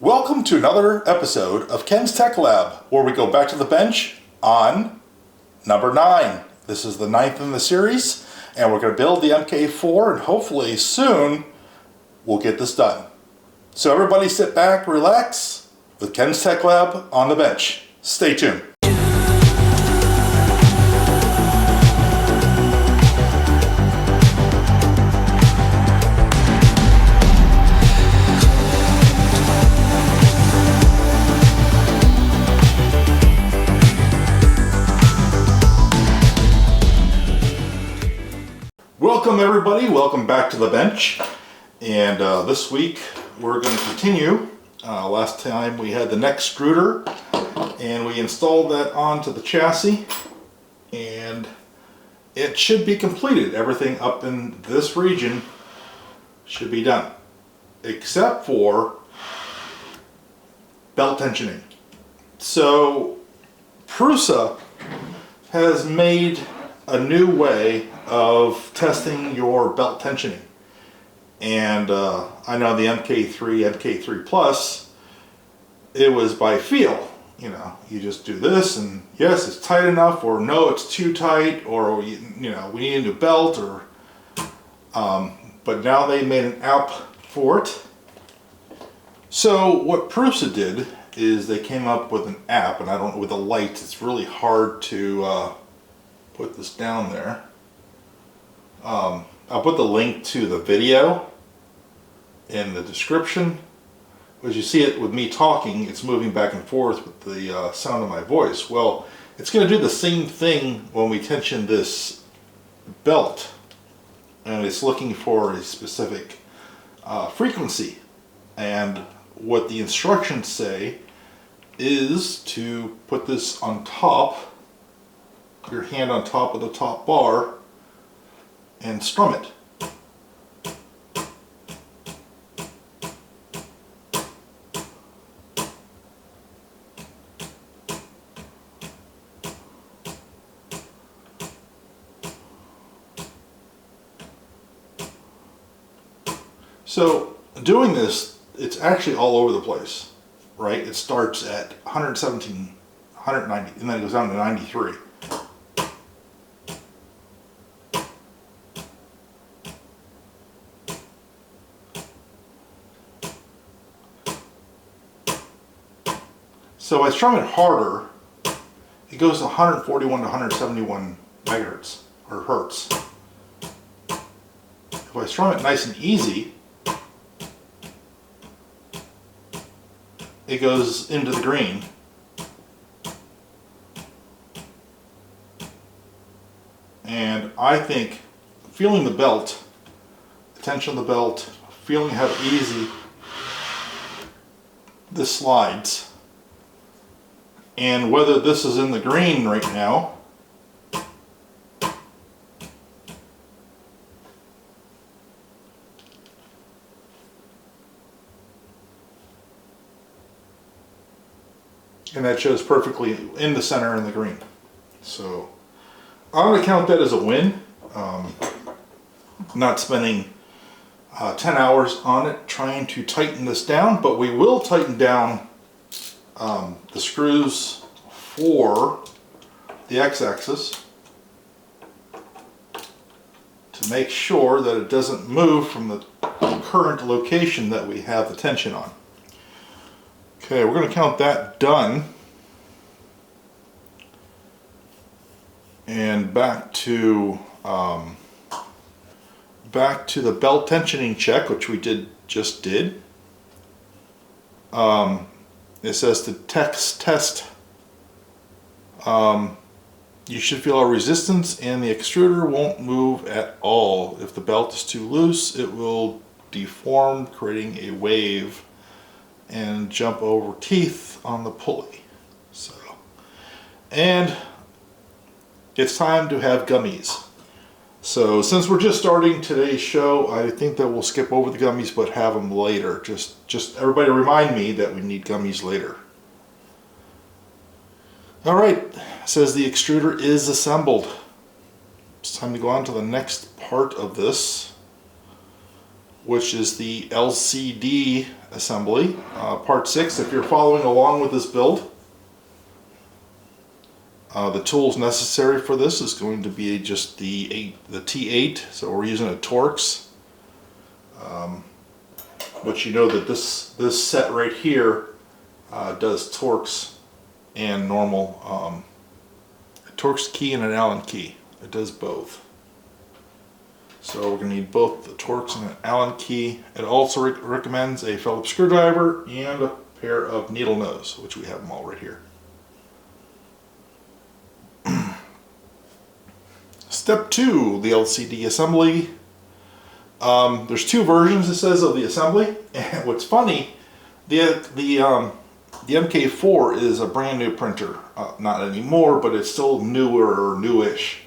Welcome to another episode of Ken's Tech Lab, where we go back to the bench on number 9. This is the 9th in the series, and we're going to build the MK4, and hopefully soon we'll get this done. So everybody sit back, relax, with Ken's Tech Lab on the bench. Stay tuned. Welcome everybody, welcome back to the bench, and this week we're going to continue. Last time we had the neck extruder and we installed that onto the chassis, and it should be completed. Everything up in this region should be done except for belt tensioning. So PRUSA has made a new way of testing your belt tensioning, and I know the MK3, MK3 Plus, it was by feel. You know, you just do this and yes, it's tight enough, or no, it's too tight, or you know, we need a new belt, or but now they made an app for it. So what PRUSA did is they came up with an app, and I don't know, with the light it's really hard to put this down there. I'll put the link to the video in the description. As you see it with me talking, it's moving back and forth with the sound of my voice. Well, it's going to do the same thing when we tension this belt, and it's looking for a specific frequency. And what the instructions say is to put this on top, your hand on top of the top bar, and strum it. So doing this, it's actually all over the place, right? It starts at 117, 190, and then it goes down to 93. So I strum it harder, it goes to 141 to 171 megahertz, or hertz. If I strum it nice and easy, it goes into the green. And I think feeling the belt, the tension of the belt, feeling how easy this slides, and whether this is in the green right now, and that shows perfectly in the center in the green. So I'm going to count that as a win. Not spending 10 hours on it trying to tighten this down, but we will tighten down the screws for the x-axis to make sure that it doesn't move from the current location that we have the tension on. Okay, we're going to count that done, and back to the belt tensioning check, which we just did. It says to test. You should feel a resistance, and the extruder won't move at all. If the belt is too loose, it will deform, creating a wave and jump over teeth on the pulley. So, and it's time to have gummies. So since we're just starting today's show, I think that we'll skip over the gummies but have them later. Just everybody remind me that we need gummies later. Alright, says the extruder is assembled. It's time to go on to the next part of this, which is the LCD assembly, part 6. If you're following along with this build, the tools necessary for this is going to be just the T8, so we're using a Torx. But you know that this set right here does Torx and normal, a Torx key and an Allen key. It does both. So we're going to need both the Torx and an Allen key. It also recommends a Phillips screwdriver and a pair of needle nose, which we have them all right here. Step 2, the LCD assembly. There's 2 versions, it says, of the assembly. And what's funny, the MK4 is a brand new printer. Not anymore, but it's still newer or newish.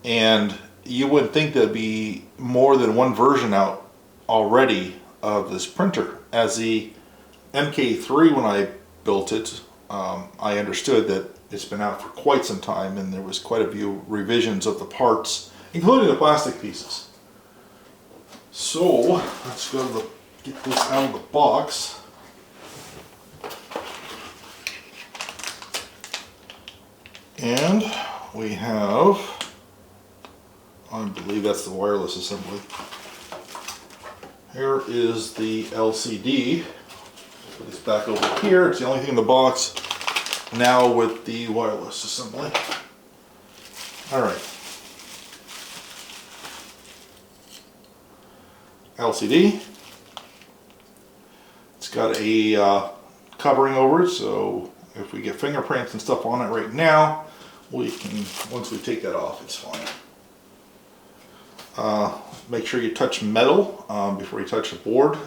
And you wouldn't think there'd be more than one version out already of this printer. As the MK3, when I built it, I understood that it's been out for quite some time, and there was quite a few revisions of the parts, including the plastic pieces. So let's go to get this out of the box. And we have, I believe that's the wireless assembly. Here is the LCD. Put this back over here. It's the only thing in the box now with the wireless assembly. Alright. LCD. It's got a covering over it, so if we get fingerprints and stuff on it right now, we can, once we take that off, it's fine. Make sure you touch metal before you touch the board.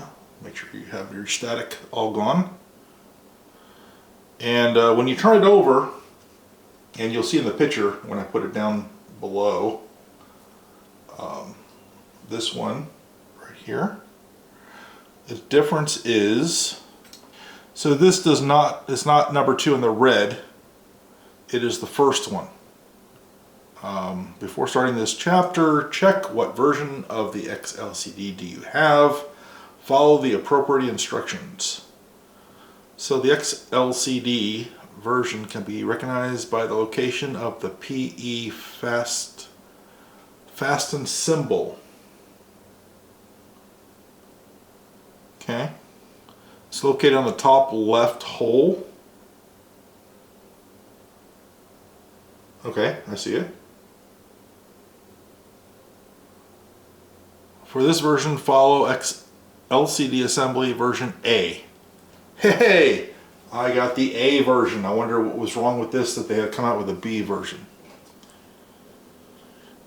Make sure you have your static all gone. And when you turn it over, and you'll see in the picture when I put it down below, this one right here, the difference is, so this does not, it's not number 2 in the red, it is the first one. Before starting this chapter, check what version of the XLCD do you have. Follow the appropriate instructions. So the XLCD version can be recognized by the location of the PE fasten symbol. Okay. It's located on the top left hole. Okay, I see it. For this version, follow LCD assembly version A. Hey, I got the A version. I wonder what was wrong with this, that they had come out with a B version.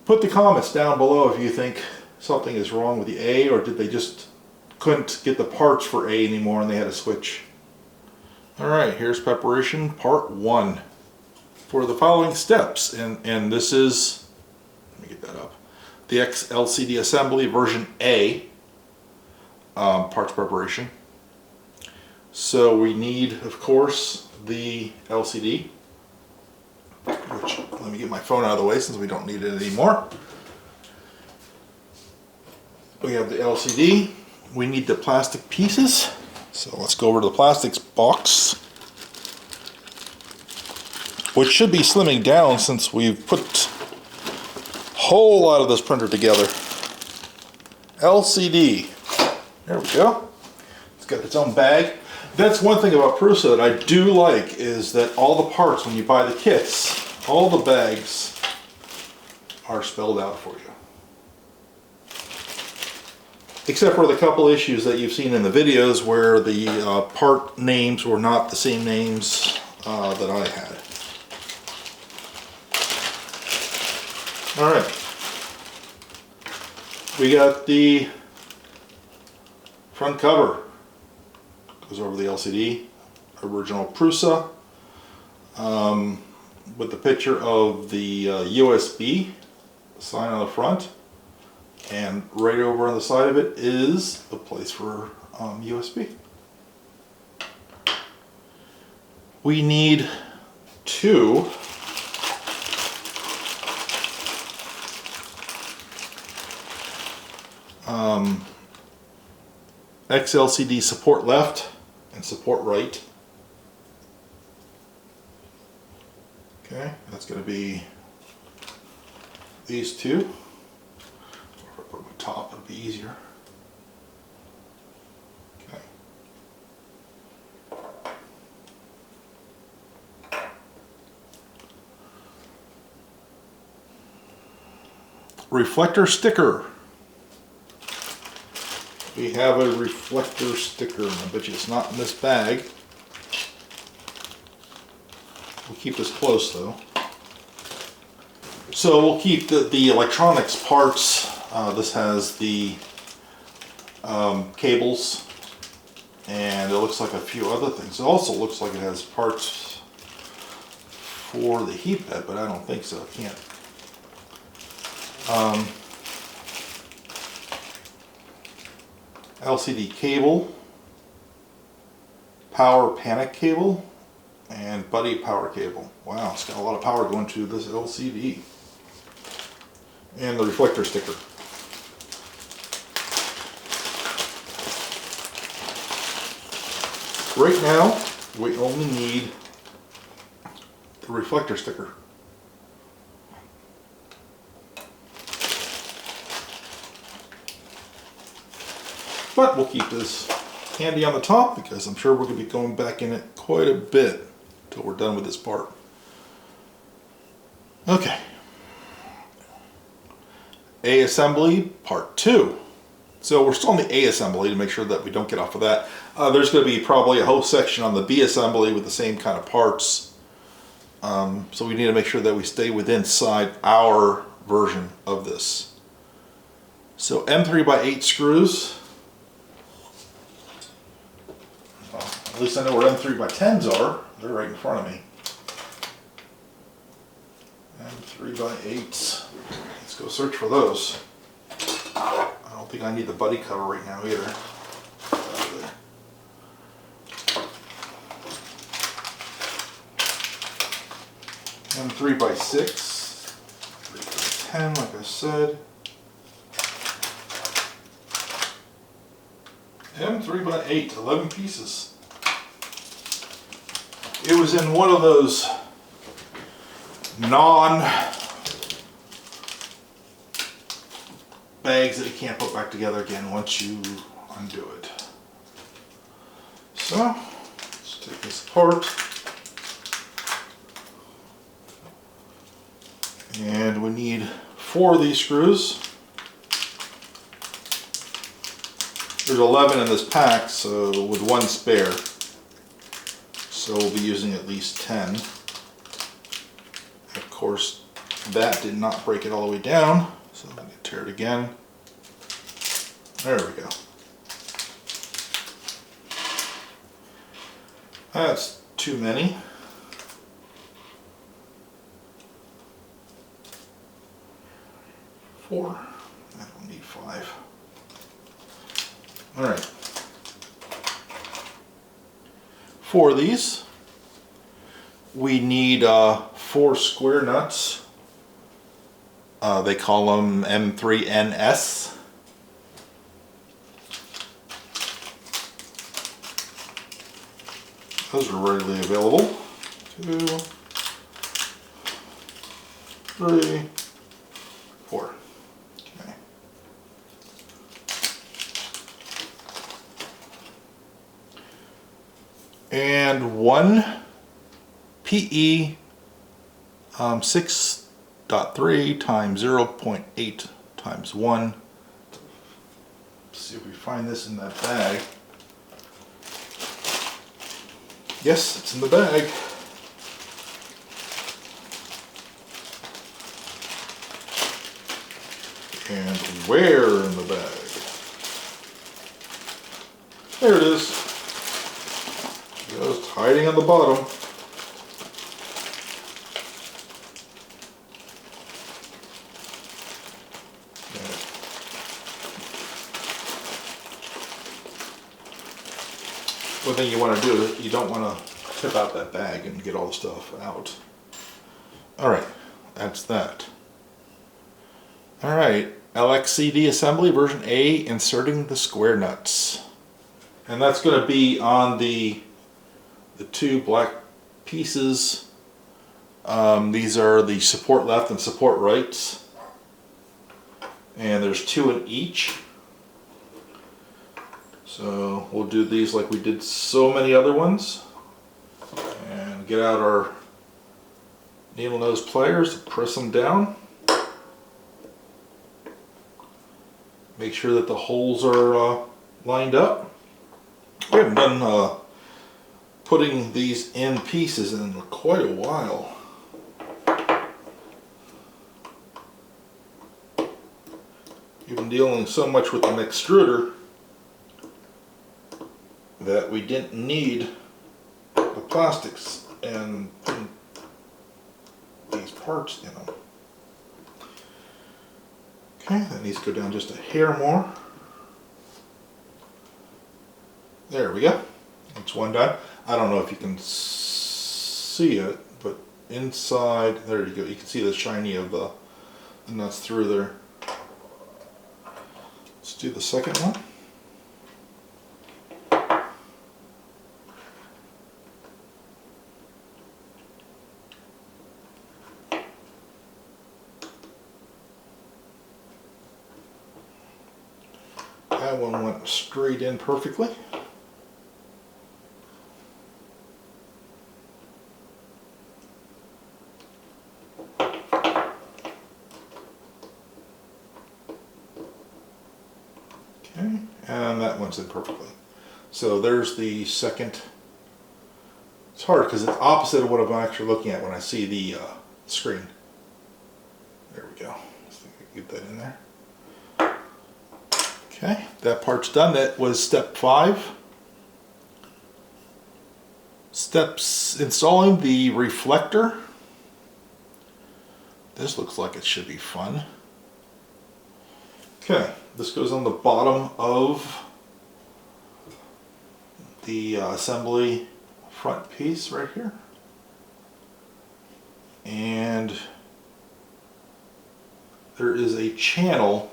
Put the comments down below if you think something is wrong with the A, or did they just couldn't get the parts for A anymore and they had to switch. Alright, here's preparation part 1 for the following steps, and this is, let me get that up, the XLCD assembly version A, parts preparation. So we need, of course, the LCD, which, let me get my phone out of the way since we don't need it anymore. We have the LCD. We need the plastic pieces. So let's go over to the plastics box, which should be slimming down since we've put a whole lot of this printer together. LCD. There we go. It's got its own bag. That's one thing about PRUSA that I do like, is that all the parts, when you buy the kits, all the bags are spelled out for you. Except for the couple issues that you've seen in the videos where the part names were not the same names that I had. Alright. We got the front cover. Goes over the LCD. Original PRUSA. With the picture of the USB sign on the front. And right over on the side of it is the place for USB. We need 2 XLCD support left and support right. Okay, that's going to be these two. If I put them on top, it'll be easier. Okay. Reflector sticker. We have a reflector sticker. I bet you it's not in this bag. We'll keep this close though. So we'll keep the electronics parts. This has the cables, and it looks like a few other things. It also looks like it has parts for the heat bed, but I don't think so. I can't. LCD cable, power panic cable, and buddy power cable. Wow, it's got a lot of power going to this LCD. And the reflector sticker. Right now, we only need the reflector sticker. But we'll keep this handy on the top because I'm sure we're going to be going back in it quite a bit until we're done with this part. Okay. A assembly part 2. So we're still on the A assembly to make sure that we don't get off of that. There's going to be probably a whole section on the B assembly with the same kind of parts. So we need to make sure that we stay within our version of this. So M3x8 screws. At least I know where M3x10s are. They're right in front of me. M3x8s. Let's go search for those. I don't think I need the buddy cover right now either. M3x6, 3x10, like I said. M3x8, 11 pieces. It was in one of those bags that you can't put back together again once you undo it. So, let's take this apart. And we need 4 of these screws. There's 11 in this pack, so with 1 spare. So we'll be using at least 10. Of course, that did not break it all the way down, so I'm going to tear it again. There we go. That's too many. Four. I don't need 5. All right. 4 of these. We need 4 square nuts. They call them M3NS. Those are readily available. 2, 3, 4. Okay. And 1 PE 6.3 times 0.8 times 1. Let's see if we find this in that bag. Yes, it's in the bag. And where in the bag? There it is. Just hiding on the bottom. One thing you want to do is you don't want to tip out that bag and get all the stuff out. Alright, that's that. Alright, LXCD assembly version A, inserting the square nuts. And that's going to be on the two black pieces. These are the support left and support rights. And there's 2 in each. So we'll do these like we did so many other ones. And get out our needle nose pliers, press them down. Make sure that the holes are lined up. We haven't done putting these in pieces in quite a while. We've been dealing so much with an extruder that we didn't need the plastics and putting these parts in them. Okay, that needs to go down just a hair more. There we go. That's one done. I don't know if you can see it, but inside, there you go. You can see the shiny of the nuts through there. Let's do the second one. That one went straight in perfectly. Okay, and that one's in perfectly. So there's the second. It's hard because it's opposite of what I'm actually looking at when I see the screen. There we go. Let's get that in there. Okay, that part's done. That was step 5. Steps: installing the reflector. This looks like it should be fun. Okay, this goes on the bottom of the assembly front piece right here. And there is a channel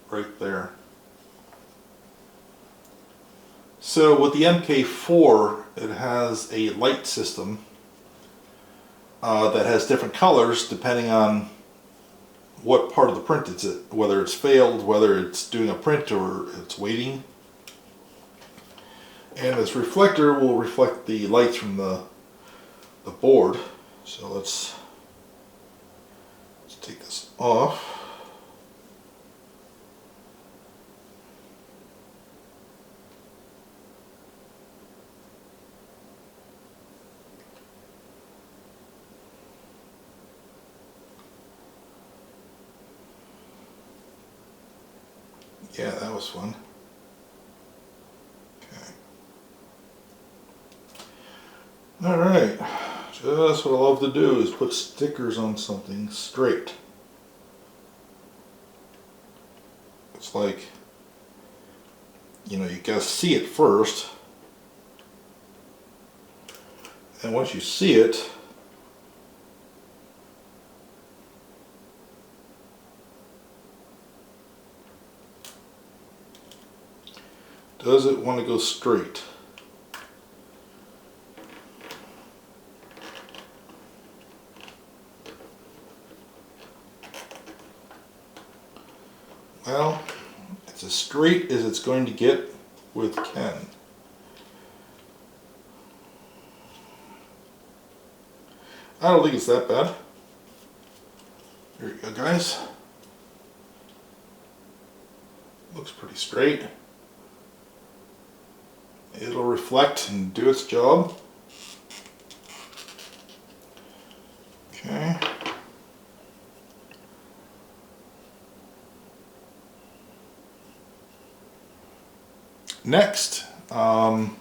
right there. So with the MK4, it has a light system that has different colors depending on what part of the print it's at, whether it's failed, whether it's doing a print or it's waiting. And this reflector will reflect the lights from the board. So let's take this off. Yeah, that was fun. Okay. Alright, just what I love to do is put stickers on something straight. It's like, you know, you gotta see it first. And once you see it, does it want to go straight? Well, it's as straight as it's going to get with Ken. I don't think it's that bad. Here you go, guys. Looks pretty straight. It'll reflect and do its job. Okay. Next,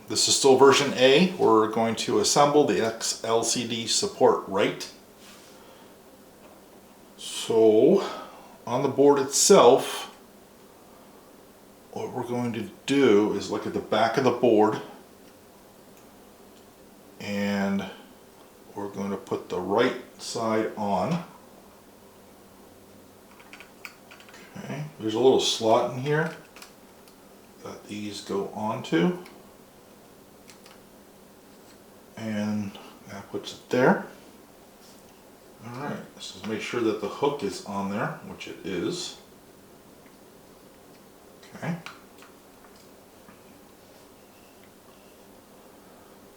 this is still version A. We're going to assemble the LCD support right. So, on the board itself, what we're going to do is look at the back of the board, and we're going to put the right side on. Okay, there's a little slot in here that these go onto. And that puts it there. Alright, let's just make sure that the hook is on there, which it is. Okay.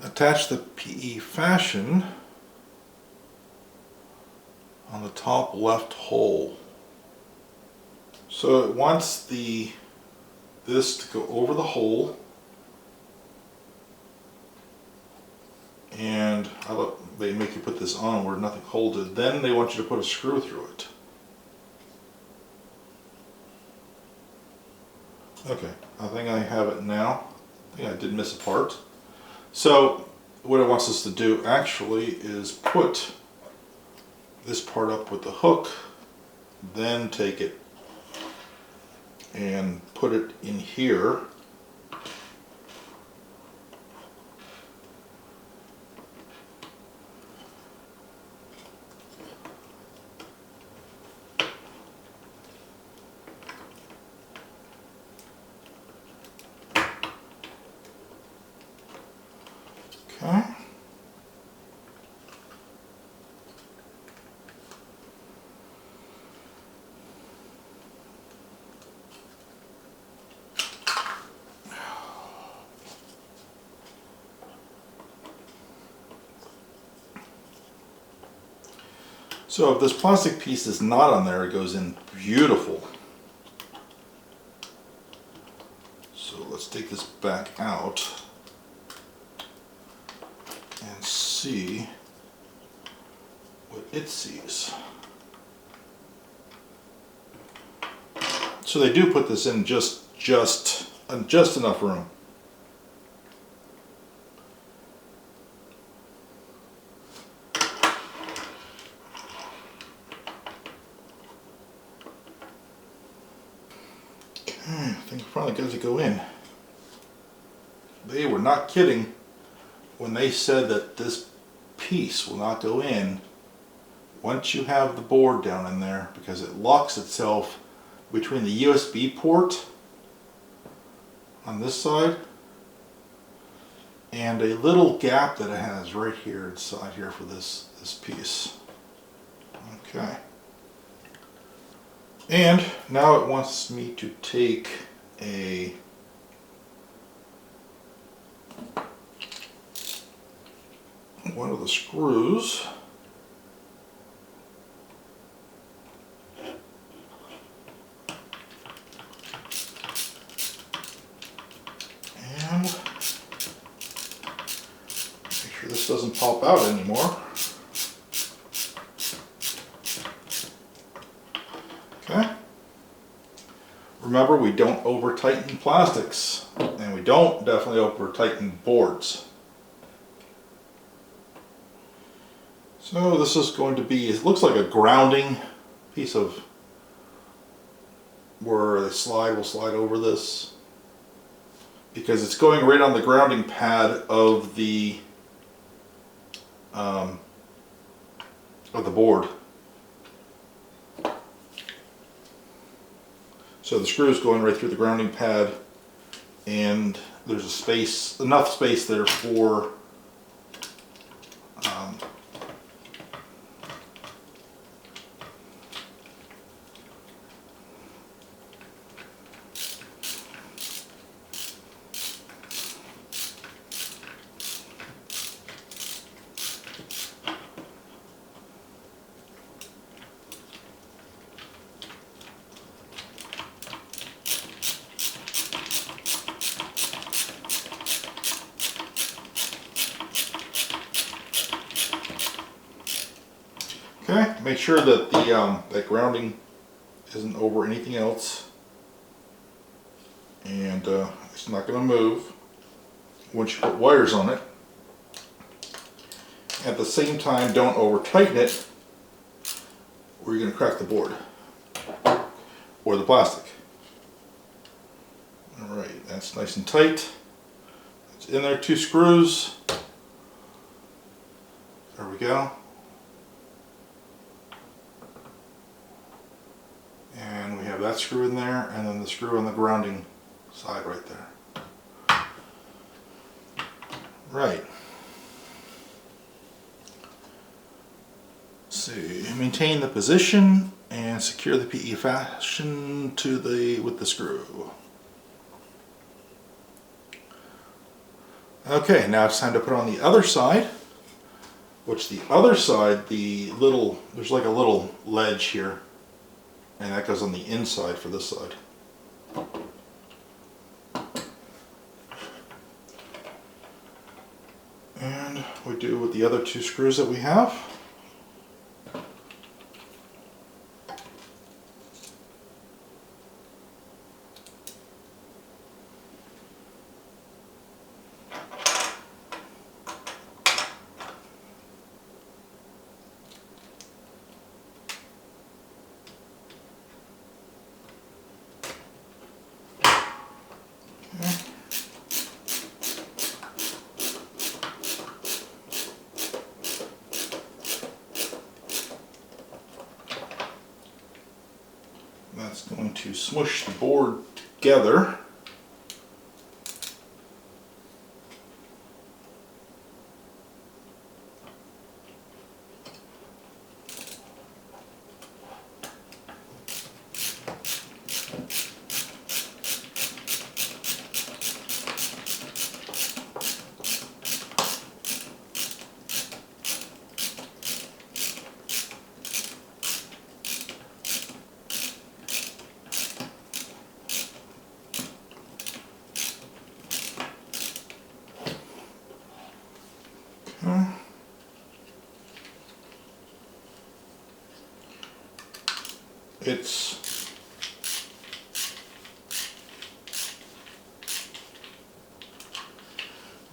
Attach the PE fashion on the top left hole. So it wants this to go over the hole, and they make you put this on where nothing holds it. Then they want you to put a screw through it. Okay, I think I have it now. I think I did miss a part. So what it wants us to do actually is put this part up with the hook, then take it and put it in here. Okay. So if this plastic piece is not on there, it goes in beautiful. So let's take this back out and see what it sees. So they do put this in just enough room. I think we finally got to go in. They were not kidding when they said that this piece will not go in once you have the board down in there, because it locks itself between the USB port on this side and a little gap that it has right here inside here for this piece. Okay. And now it wants me to take one of the screws and make sure this doesn't pop out anymore. Okay. Remember, we don't over tighten plastics, and we don't definitely over tighten boards. So this is going to be, it looks like a grounding piece of where the slide will slide over this, because it's going right on the grounding pad of the board. So the screw is going right through the grounding pad, and there's a space, enough space there for okay, make sure that that grounding isn't over anything else, and it's not going to move once you put wires on it. At the same time, don't over tighten it, or you're going to crack the board or the plastic. All right, that's nice and tight. It's in there, 2 screws. There we go. And we have that screw in there, and then the screw on the grounding side right there. Right. maintain the position and secure the PE fasten to with the screw. Okay, now it's time to put on the other side. Which the other side, there's like a little ledge here, and that goes on the inside for this side. And we do with the other two screws that we have. That's going to smush the board together.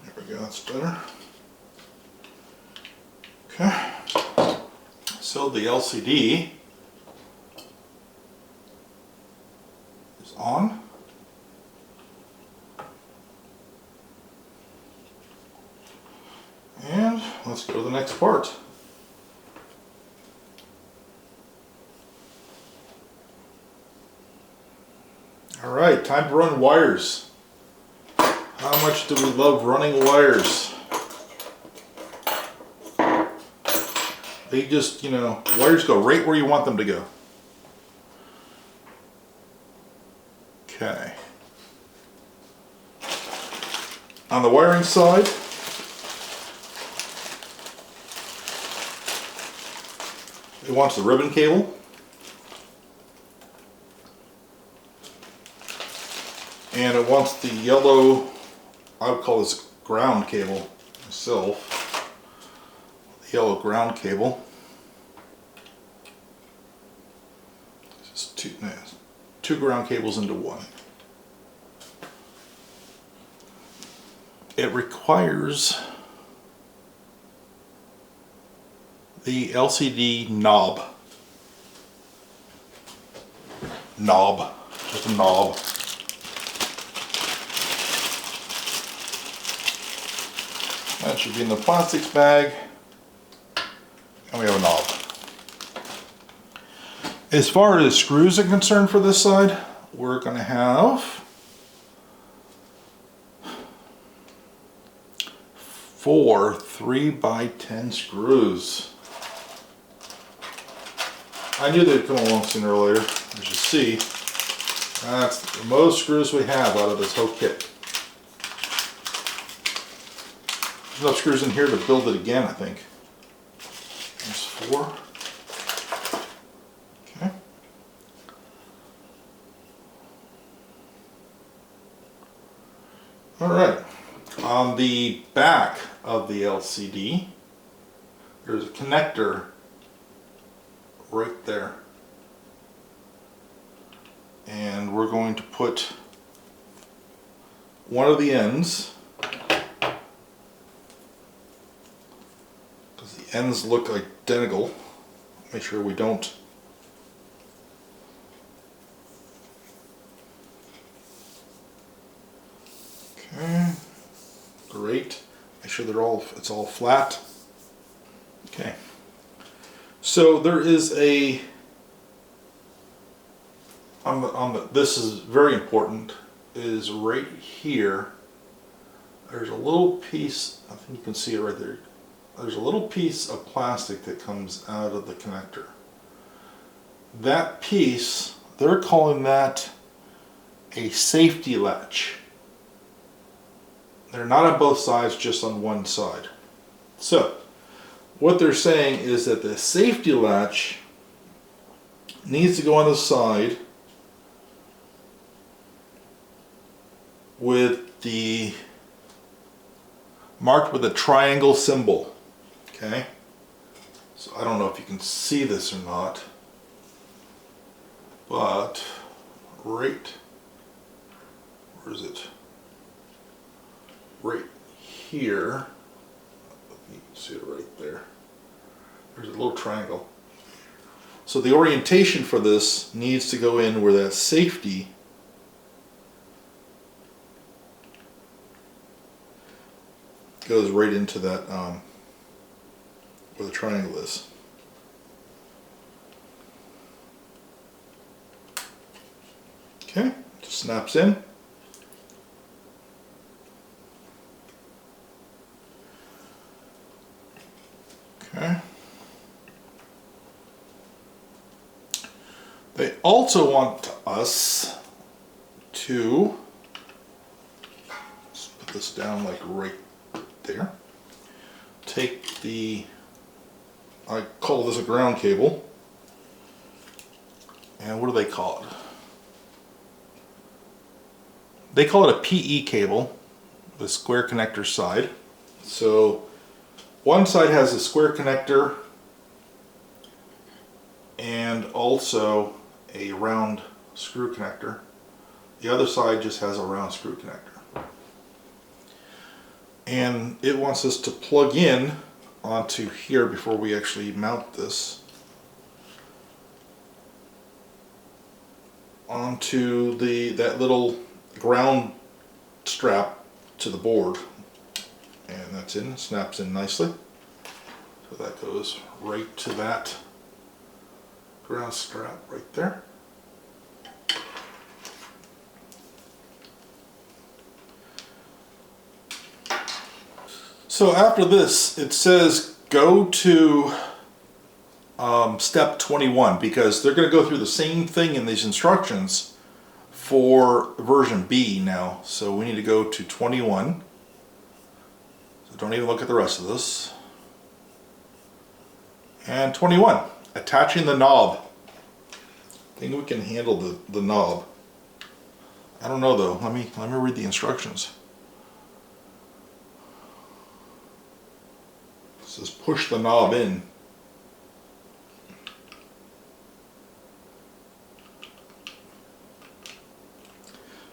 There we go, that's better. Okay, so the LCD is on. And let's go to the next part. Alright, time to run wires. How much do we love running wires? They just, wires go right where you want them to go. Okay. On the wiring side, it wants the ribbon cable. And it wants the yellow, I would call this ground cable myself. The yellow ground cable. Just two ground cables into one. It requires the LCD knob. Just a knob. That should be in the plastics bag. And we have a knob. As far as screws are concerned for this side, we're going to have 4 3x10 screws. I knew they'd come along sooner or later. As you see, that's the most screws we have out of this whole kit. There's enough screws in here to build it again, I think. There's 4. Okay. Alright. On the back of the LCD, there's a connector right there. And we're going to put one of the ends, because the ends look identical. Make sure we don't. Okay, great. Make sure it's all flat. Okay. So there is a this is very important, is right here. There's a little piece, I think you can see it right there. there's a little piece of plastic that comes out of the connector. That piece, they're calling that a safety latch. They're not on both sides, just on one side. So, what they're saying is that the safety latch needs to go on the side with the marked with a triangle symbol. Okay? So I don't know if you can see this or not, but right, where is it? Right here, you can see it right there. There's a little triangle. So the orientation for this needs to go in where that safety goes right into that where the triangle is. Okay, just snaps in. Okay. They also want us to, let's put this down like right there. Take the, I call this a ground cable, and what do they call it? They call it a PE cable, the square connector side. So one side has a square connector and also a round screw connector. The other side just has a round screw connector. And it wants us to plug in onto here before we actually mount this onto that little ground strap to the board, and that's in, snaps in nicely. So that goes right to that ground strap right there. So after this, it says go to step 21, because they're going to go through the same thing in these instructions for version B now. So we need to go to 21. So don't even look at the rest of this. And 21, attaching the knob. I think we can handle the knob. I don't know though. Let me read the instructions. It says push the knob in.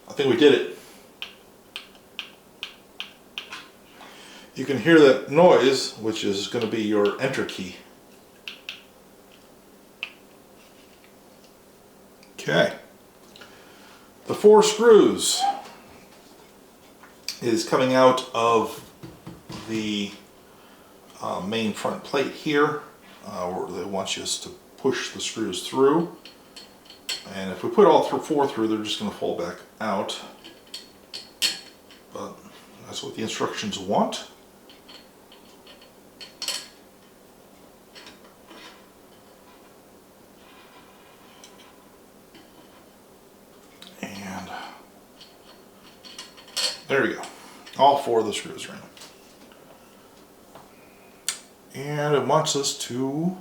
I think we did it. You can hear that noise, which is going to be your enter key. Okay. The 4 screws is coming out of the main front plate here, where they want you to push the screws through. And if we put all 4 through, they're just going to fall back out. But that's what the instructions want. And there we go. All 4 of the screws are in. And it wants us to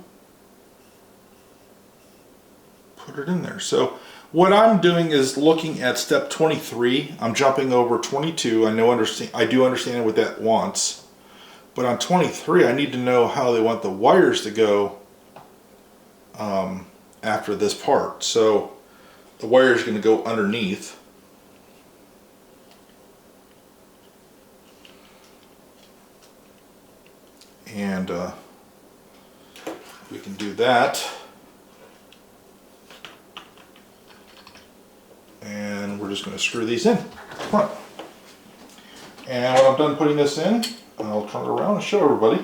put it in there. So what I'm doing is looking at step 23. I'm jumping over 22. I do understand what that wants. But on 23, I need to know how they want the wires to go after this part. So the wire is going to go underneath. And we can do that. And we're just going to screw these in front. And when I'm done putting this in, I'll turn it around and show everybody.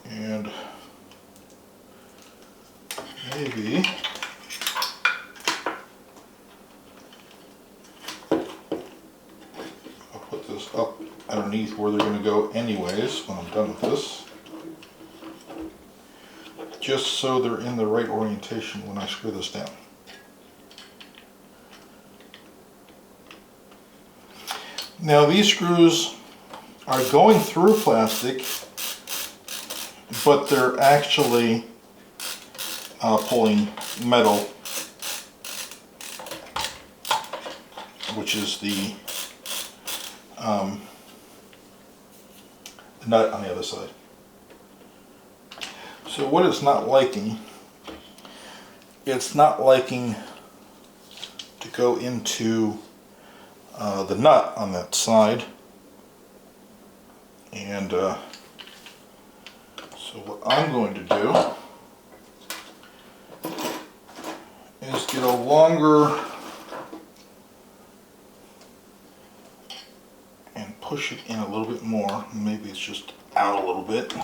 And maybe I'll put this up underneath where they're going to go anyways when I'm done with this. Just so they're in the right orientation when I screw this down. Now these screws are going through plastic, but they're actually pulling metal, which is the nut on the other side. So what it's not liking to go into the nut on that side, and so what I'm going to do is get a longer and push it in a little bit more. Maybe it's just out a little bit.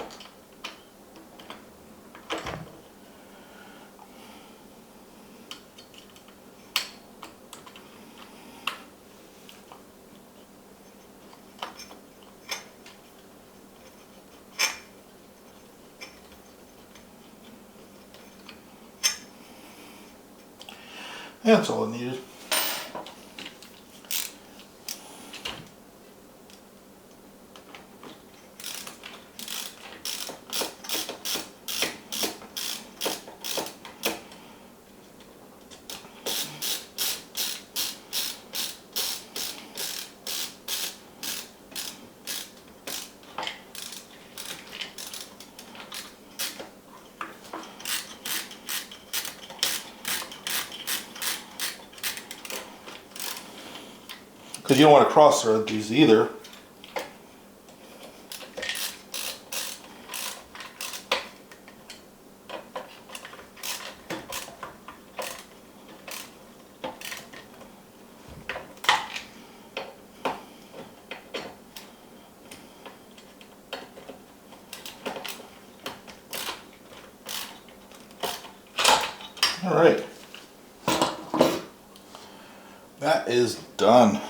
That's all it needed. Because you don't want to cross thread these either. All right, that is done.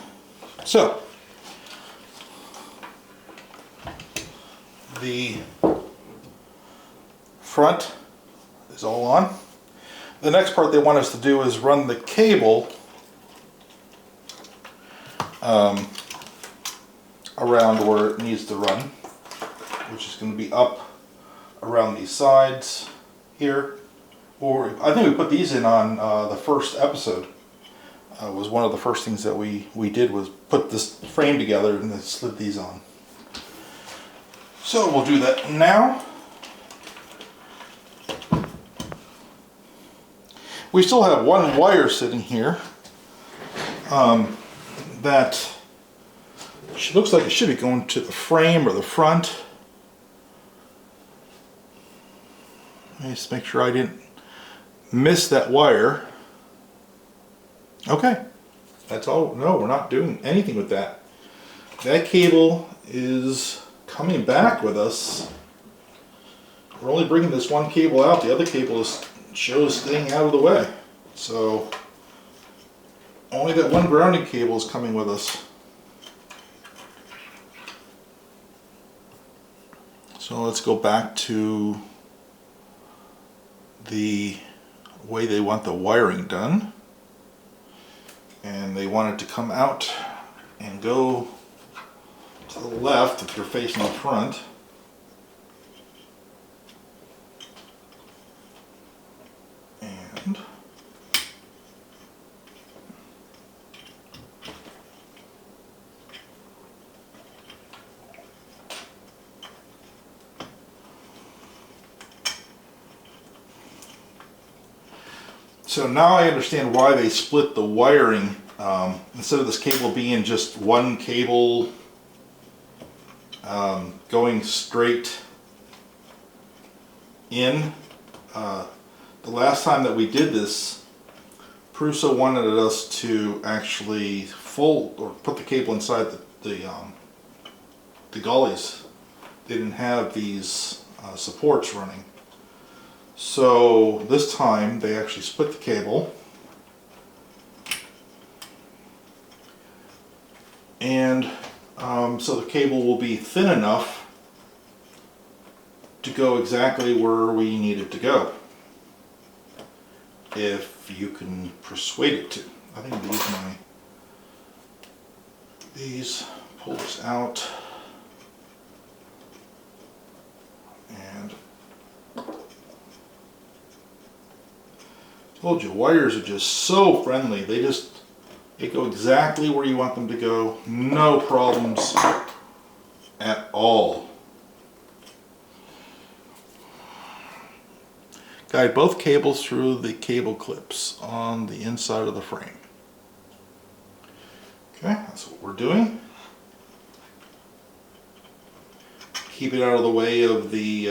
So, the front is all on. The next part they want us to do is run the cable around where it needs to run, which is going to be up around these sides here. Or I think we put these in on the first episode. Was one of the first things that we did was put this frame together and then slid these on. So we'll do that now. We still have one wire sitting here that looks like it should be going to the frame or the front. Let me just make sure I didn't miss that wire. Okay, that's all. No, we're not doing anything with that. That cable is coming back with us. We're only bringing this one cable out. The other cable shows staying out of the way. So only that one grounding cable is coming with us. So let's go back to the way they want the wiring done. And they want it to come out and go to the left if you're facing the front. And so now I understand why they split the wiring. Instead of this cable being just one cable going straight in. The last time that we did this, PRUSA wanted us to actually fold or put the cable inside the gullies. They didn't have these supports running. So this time they actually split the cable, and so the cable will be thin enough to go exactly where we need it to go, if you can persuade it to. I think I'll use these, pull this out, and told you, wires are just so friendly. They go exactly where you want them to go. No problems at all. Guide both cables through the cable clips on the inside of the frame. Okay, that's what we're doing. Keep it out of the way of the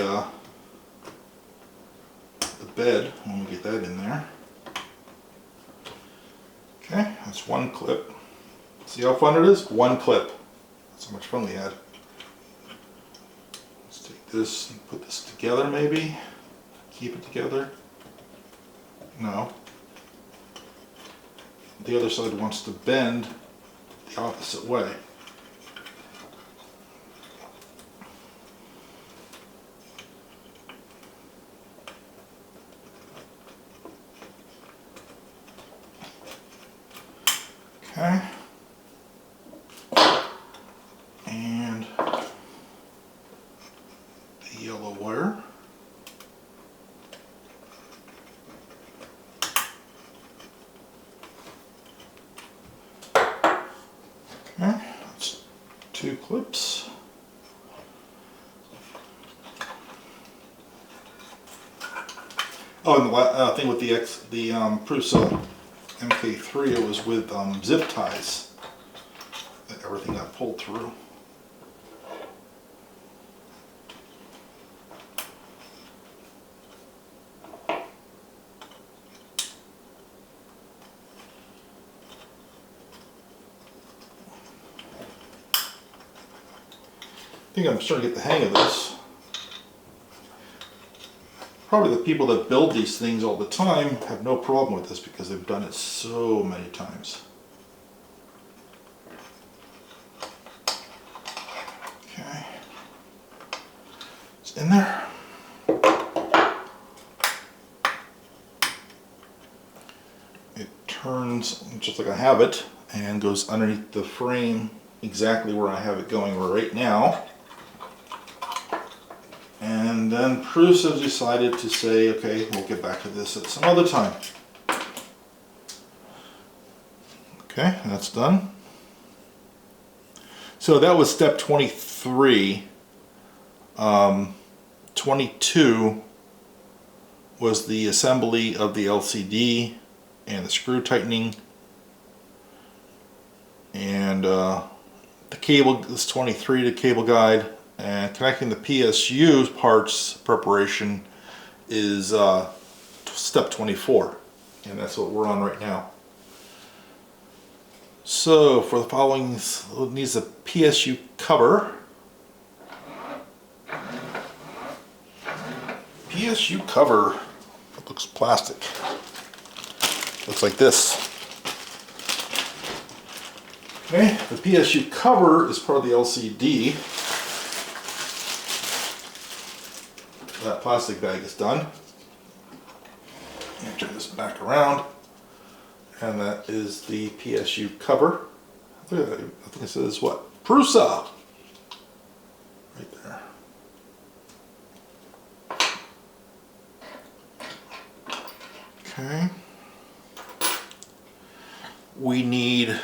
bed when we get that in there. Okay, that's one clip. See how fun it is? One clip. That's how much fun we had. Let's take this and put this together maybe. Keep it together. No. The other side wants to bend the opposite way. Okay. And the yellow wire. Okay, that's two clips. Oh, and the thing with the PRUSA MK3, it was with zip ties that everything got pulled through. I think I'm starting to get the hang of this. Probably the people that build these things all the time have no problem with this because they've done it so many times. Okay. It's in there. It turns just like I have it and goes underneath the frame exactly where I have it going right now. And then PRUSA decided to say, okay, we'll get back to this at some other time. Okay, that's done. So that was step 23. 22 was the assembly of the LCD and the screw tightening. And the cable is 23, the cable guide. And connecting the PSU parts preparation is step 24, and that's what we're on right now. So for the following, it needs a PSU cover. PSU cover, it looks plastic. Looks like this. Okay, the PSU cover is part of the LCD. That plastic bag is done. And turn this back around, and that is the PSU cover. I think it says what? PRUSA! Right there. Okay. We need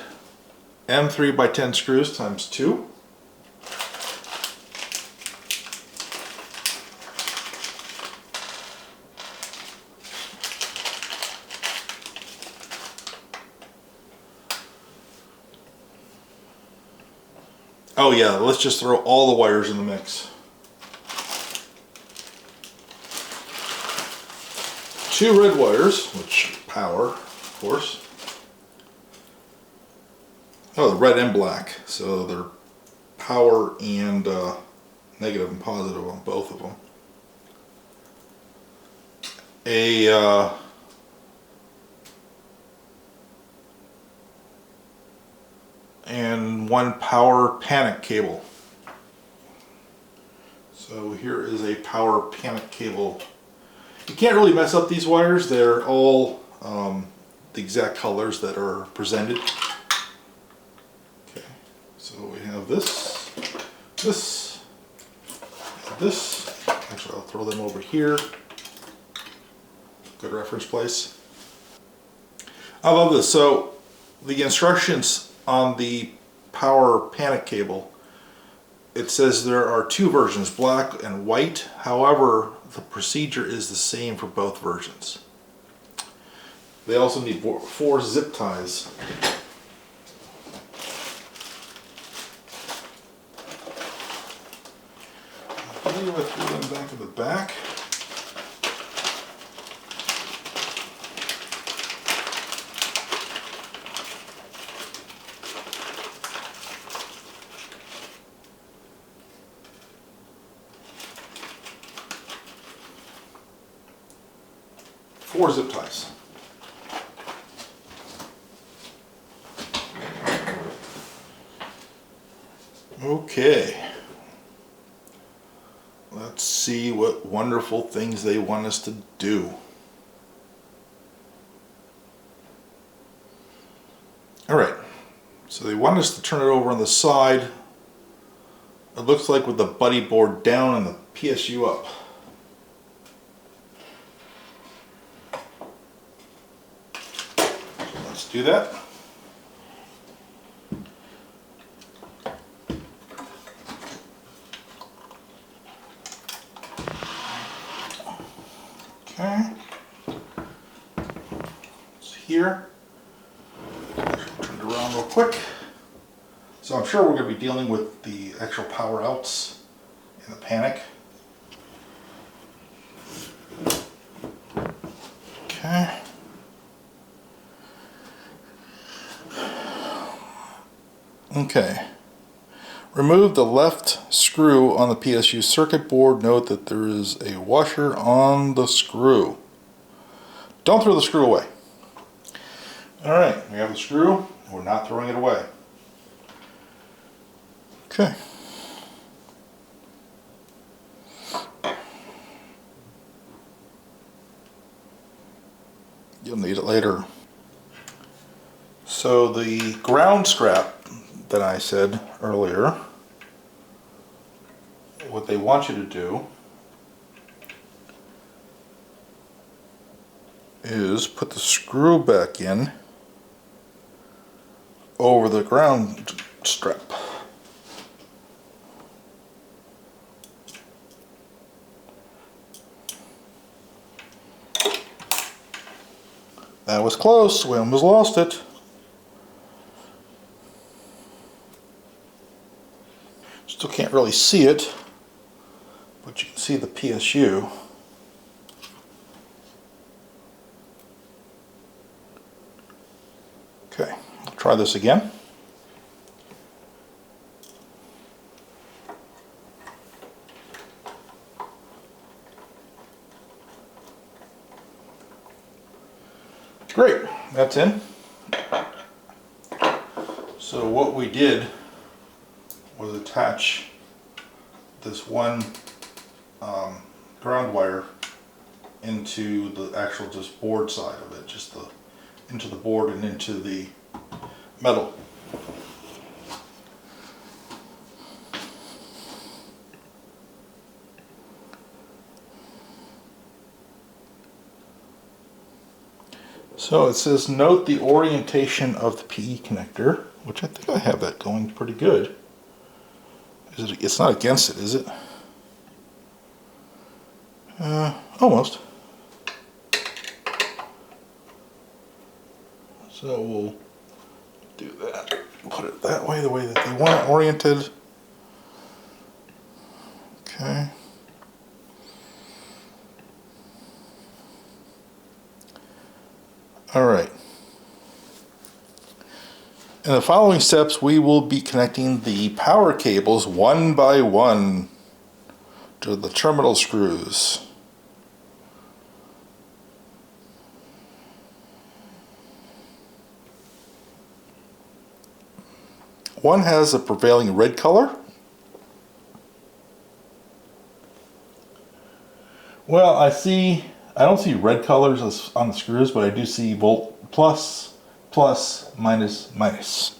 M3 by 10 screws times 2. Oh yeah, let's just throw all the wires in the mix. 2 red wires, which power, of course. Oh, the red and black, so they're power and negative and positive on both of them. A – and one power panic cable. So here is a power panic cable. You can't really mess up these wires. They're all the exact colors that are presented. Okay, so we have this, this, this. Actually, I'll throw them over here. Good reference place. I love this. So the instructions on the power panic cable, it says there are two versions, black and white. However, the procedure is the same for both versions. They also need 4 zip ties. I believe I threw them back in the back. Four zip ties. Okay. Let's see what wonderful things they want us to do. Alright, so they want us to turn it over on the side. It looks like with the buddy board down and the PSU up. Let's do that. Okay. It's here. Turn it around real quick. So I'm sure we're going to be dealing with the actual power outs in the panic. Okay. Okay. Remove the left screw on the PSU circuit board. Note that there is a washer on the screw. Don't throw the screw away. Alright, we have the screw. We're not throwing it away. Okay. You'll need it later. So the ground strap that I said earlier, what they want you to do is put the screw back in over the ground strap. That was close, we almost lost it. Still can't really see it, but you can see the PSU. Okay, I'll try this again. Great, that's in. So what we did was attach this one ground wire into the actual just board side of it, just into the board and into the metal. So it says note the orientation of the PE connector, which I think I have that going pretty good. It's not against it, is it? Almost. So we'll do that. Put it that way, the way that they want it oriented. Okay. All right. In the following steps, we will be connecting the power cables one by one to the terminal screws. One has a prevailing red color. Well, I don't see red colors on the screws, but I do see volt plus, plus, minus, minus.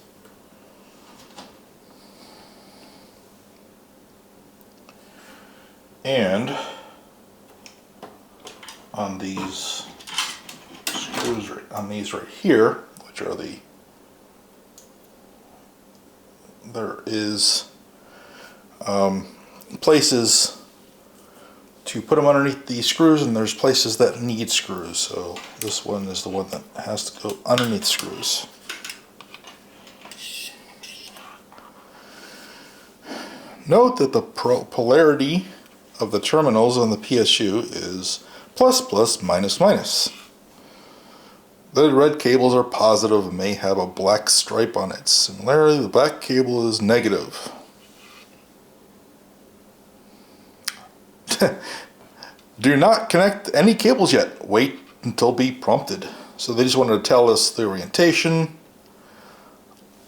And on these screws, on these right here, which are there is places to put them underneath these screws, and there's places that need screws. So this one is the one that has to go underneath screws. Note that the polarity of the terminals on the PSU is plus, plus, minus, minus. The red cables are positive and may have a black stripe on it. Similarly, the black cable is negative. Do not connect any cables yet. Wait until be prompted. So they just wanted to tell us the orientation,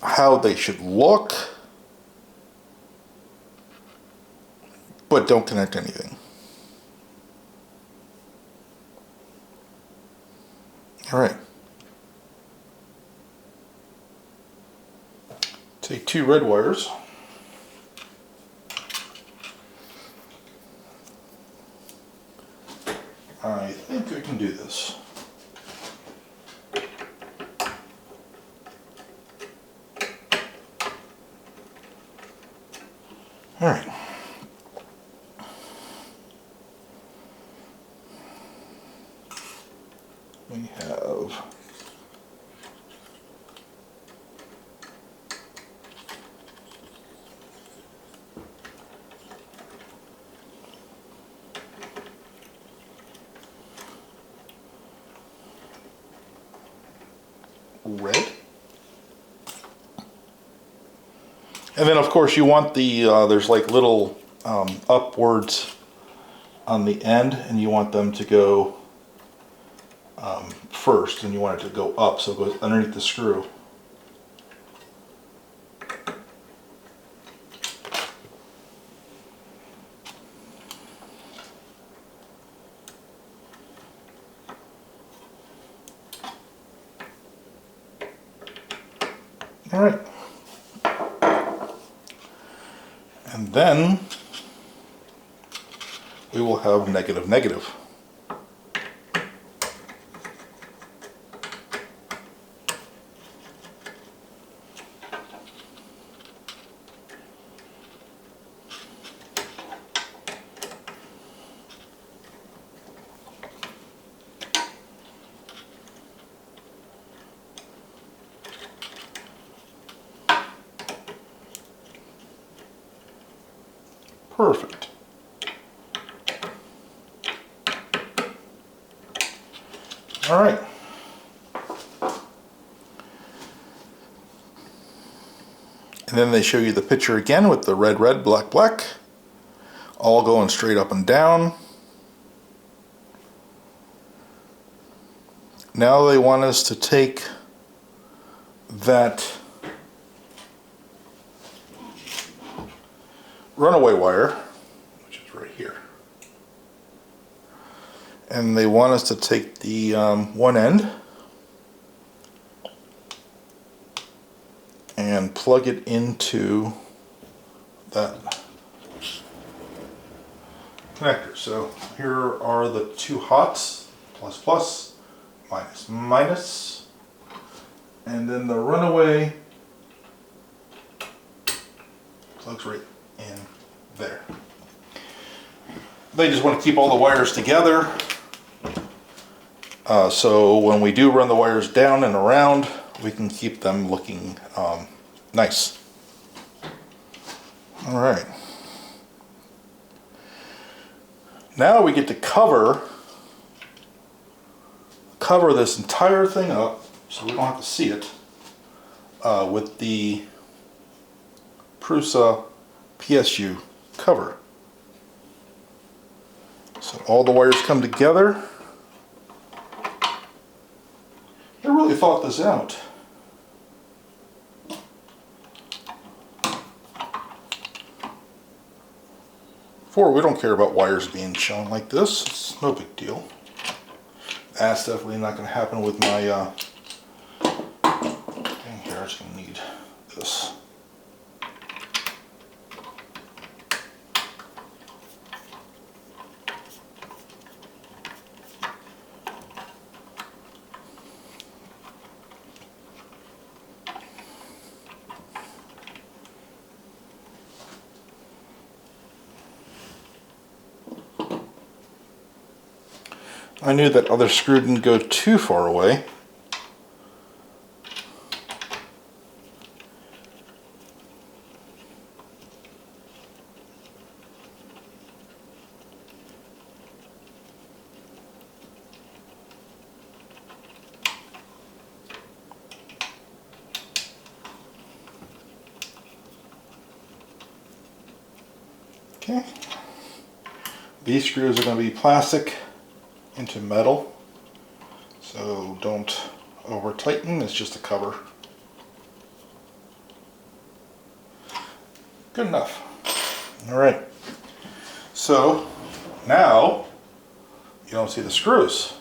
how they should look, but don't connect anything. All right. Take two red wires. I think I can do this. All right. We have red, and then of course you want the there's like little upwards on the end, and you want them to go first, and you want it to go up so it goes underneath the screw. All right, and then we will have negative, negative. Perfect. All right. And then they show you the picture again with the red, red, black, black, all going straight up and down. Now they want us to take that runaway wire, which is right here, and they want us to take the one end and plug it into that connector. So here are the two hots, plus, plus, minus, minus, and then the runaway plugs right in there. They just want to keep all the wires together, so when we do run the wires down and around, we can keep them looking nice. All right. Now we get to cover this entire thing up, so we don't have to see it, with the PRUSA PSU cover. So all the wires come together. I really thought this out. 4, we don't care about wires being shown like this. It's no big deal. That's definitely not going to happen with my thing here. I'm just going to need this. I knew that other screw didn't go too far away. Okay. These screws are going to be plastic into metal, so don't over tighten. It's just a cover. Good enough. All right, so now you don't see the screws,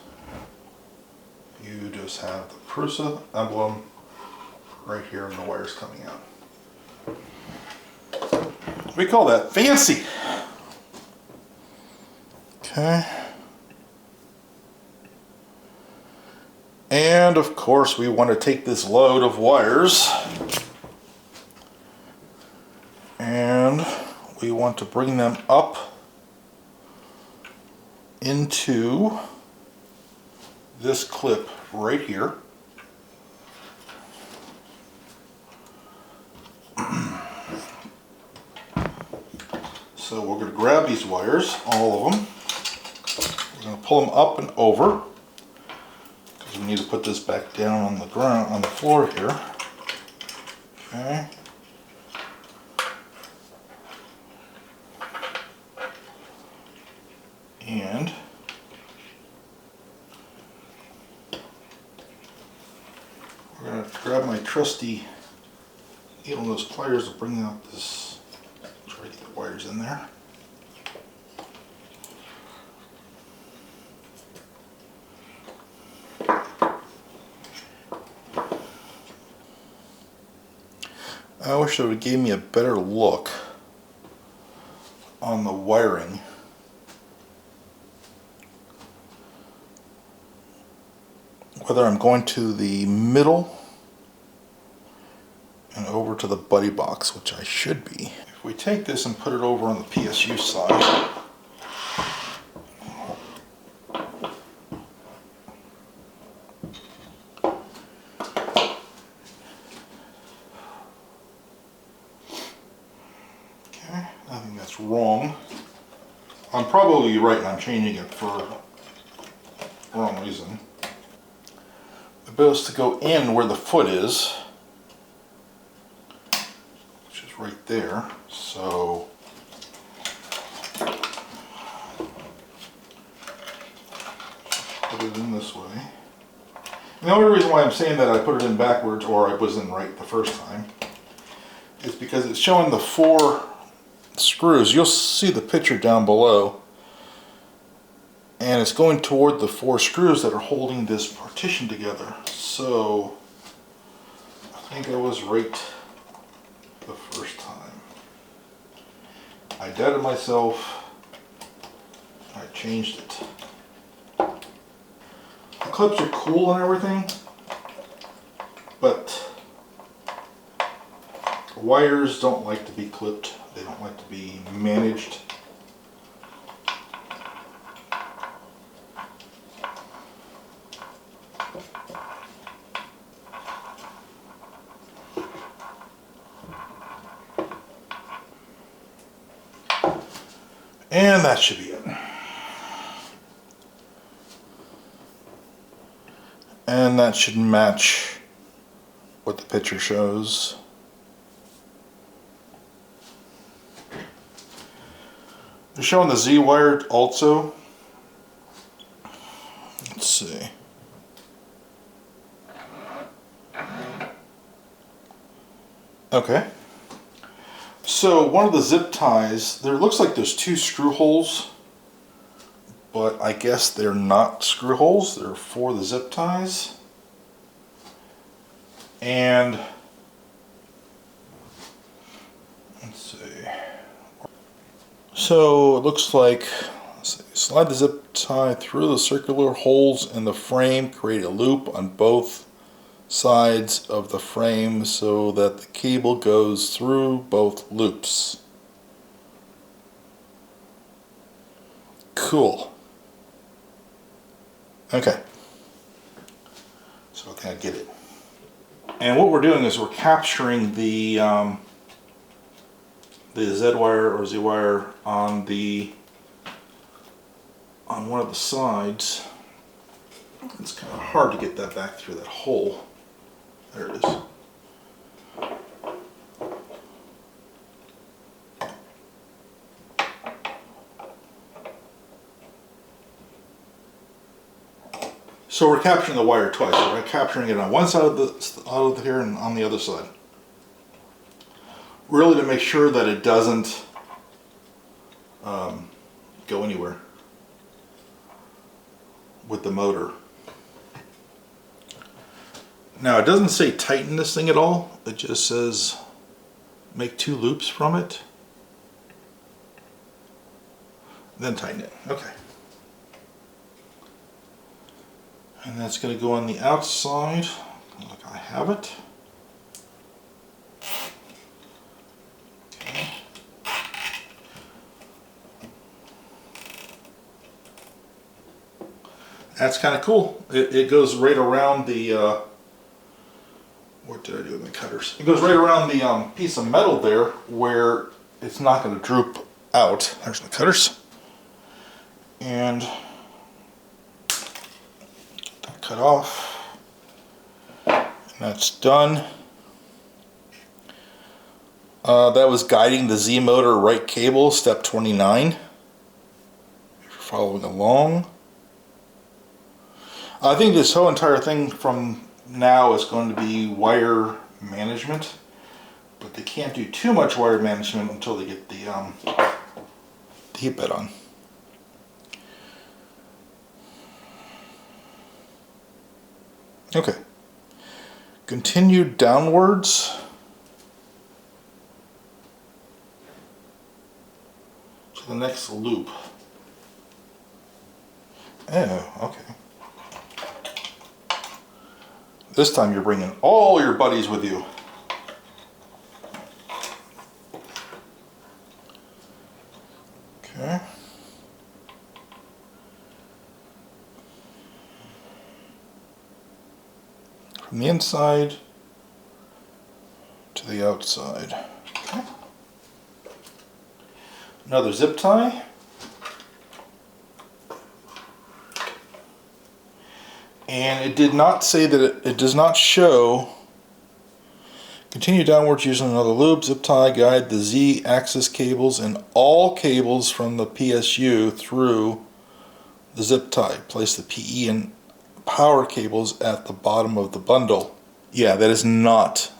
you just have the PRUSA emblem right here and the wires coming out. We call that fancy. Okay. And of course we want to take this load of wires and we want to bring them up into this clip right here. So we're going to grab these wires, all of them. We're going to pull them up and over. We need to put this back down on the ground, on the floor here. Okay. And we're going to grab my trusty needle nose pliers to bring out this, try to get the wires in there. I wish it would have gave me a better look on the wiring. Whether I'm going to the middle and over to the buddy box, which I should be. If we take this and put it over on the PSU side, I think that's wrong. I'm probably right and I'm changing it for the wrong reason. The bill is to go in where the foot is, which is right there. So put it in this way. And the only reason why I'm saying that I put it in backwards, or I was in right the first time, is because it's showing the 4 screws. You'll see the picture down below, and it's going toward the 4 screws that are holding this partition together. So I think I was right the first time. I doubted myself. I changed it. The clips are cool and everything, but wires don't like to be clipped. They don't like to be managed. And that should be it. And that should match what the picture shows. They're showing the Z wire also. Let's see. Okay. So one of the zip ties, there looks like there's 2 screw holes, but I guess they're not screw holes, they're for the zip ties. And let's see. So it looks like, let's see, slide the zip tie through the circular holes in the frame, create a loop on both sides of the frame so that the cable goes through both loops. Cool. Okay. So I think I get it. And what we're doing is we're capturing the Z wire or Z wire on one of the sides. It's kind of hard to get that back through that hole. There it is. So we're capturing the wire twice. We're capturing it on one side of here and on the other side. Really to make sure that it doesn't go anywhere with the motor. Now it doesn't say tighten this thing at all. It just says make 2 loops from it. Then tighten it. Okay. And that's going to go on the outside, like I have it. Okay. That's kind of cool. It goes right around the, what did I do with my cutters? It goes right around the piece of metal there where it's not going to droop out. There's my cutters. And cut off, and that's done. That was guiding the Z motor right cable, step 29. If you're following along, I think this whole entire thing from now is going to be wire management, but they can't do too much wire management until they get the heat bed on. Okay, continue downwards to the next loop. Oh, okay. This time you're bringing all your buddies with you. Okay. From the inside to the outside. Okay. Another zip tie. And it did not say that it does not show. Continue downwards using another loop. Zip tie, guide the Z axis cables and all cables from the PSU through the zip tie. Place the PE and power cables at the bottom of the bundle. Yeah, that is not,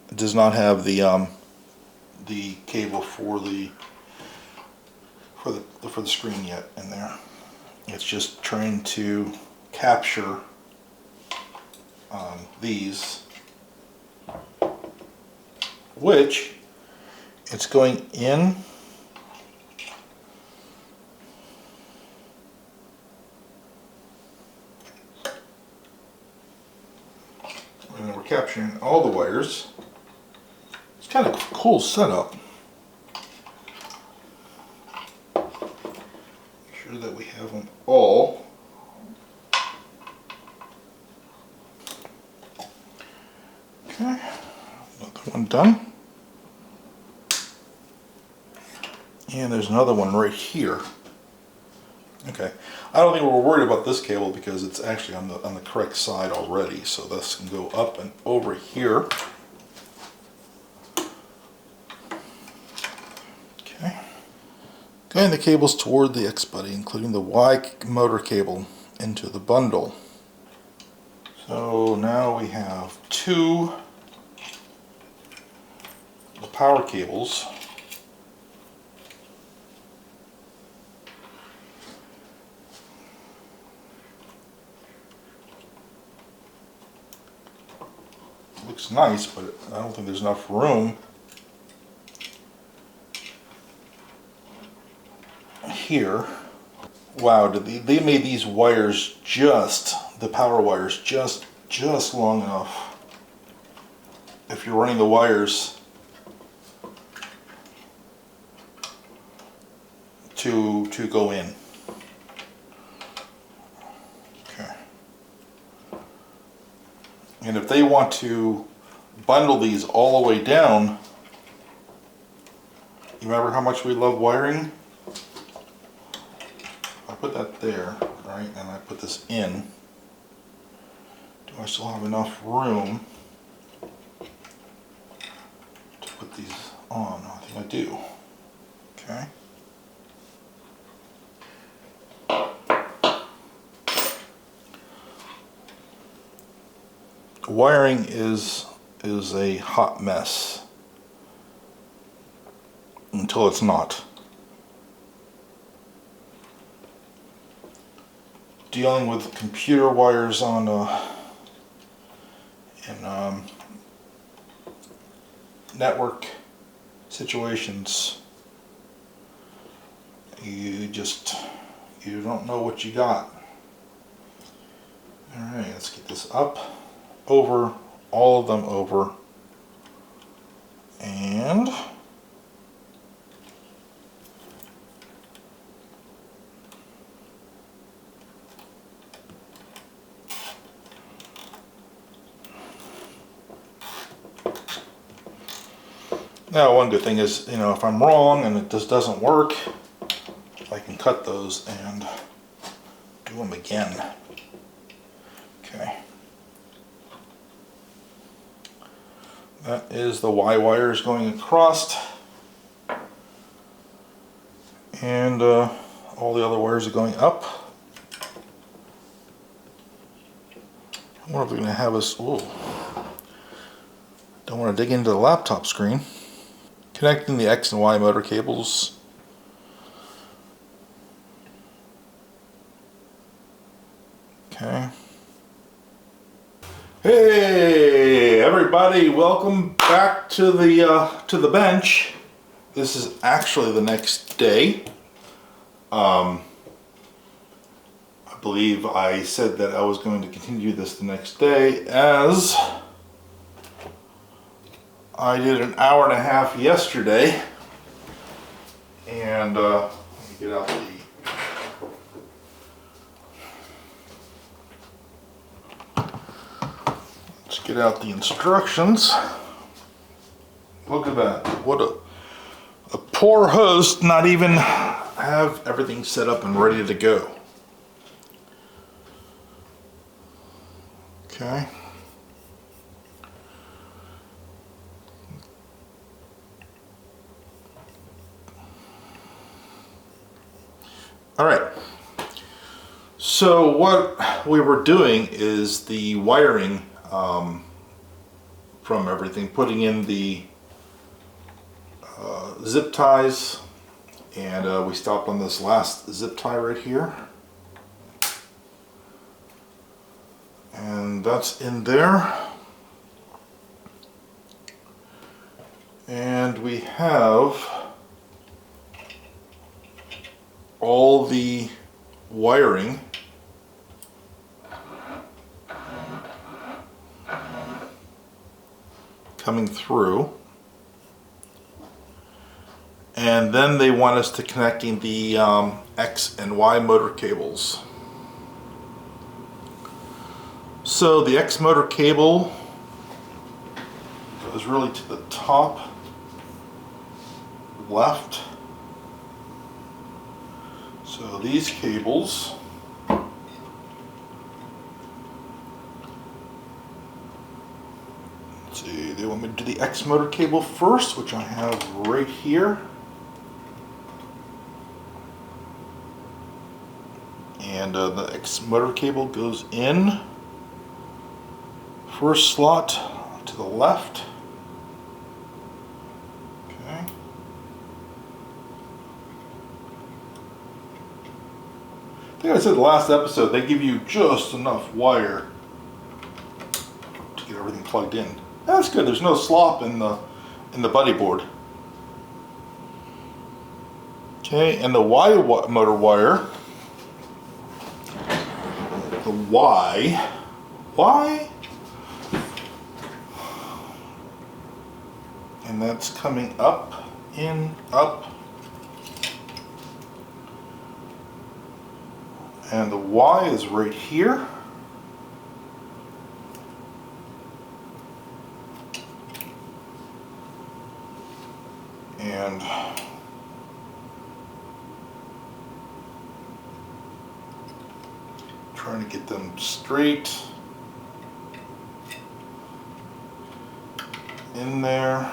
it does not have the cable for the screen yet in there. It's just trying to capture these, which it's going in. And then we're capturing all the wires. It's kind of a cool setup. Make sure that we have them all. Okay, another one done. And there's another one right here. Okay, I don't think we're worried about this cable because it's actually on the correct side already, so this can go up and over here. Okay, guiding the cables toward the X buddy, including the Y motor cable, into the bundle. So now we have 2 the power cables. looks nice, but I don't think there's enough room here. Wow, they made these wires the power wires just long enough. If you're running the wires to go in. Okay. And if they want to bundle these all the way down, you remember how much we love wiring? I put that there, right, and I put this in. Do I still have enough room to put these on? I think I do. Okay. Wiring is a hot mess until it's not. Dealing with computer wires on in network situations, you don't know what you got. All right, let's get this up, over, all of them over, and now one good thing is, if I'm wrong and it just doesn't work, I can cut those and do them again. Okay. That is the Y wires going across, and all the other wires are going up. I wonder if we're going to have us, don't want to dig into the laptop screen. Connecting the X and Y motor cables. Okay. Hey everybody, welcome back to the bench. This is actually the next day. I believe I said that I was going to continue this the next day, as I did an hour and a half yesterday. And let me get out let's get out the instructions. Look at that. What a poor host, not even have everything set up and ready to go. Okay. All right. So what we were doing is the wiring from everything, putting in the zip ties, and we stopped on this last zip tie right here, and that's in there, and we have all the wiring coming through, and then they want us to connecting the X and Y motor cables. So the X motor cable goes really to the top left. So these cables see, they want me to do the X motor cable first, which I have right here. And the X motor cable goes in first slot to the left. Okay. I think I said the last episode, they give you just enough wire to get everything plugged in. That's good. There's no slop in the buddy board. Okay, and the Y motor wire. The Y. And that's coming up, in, up. And the Y is right here. And trying to get them straight in there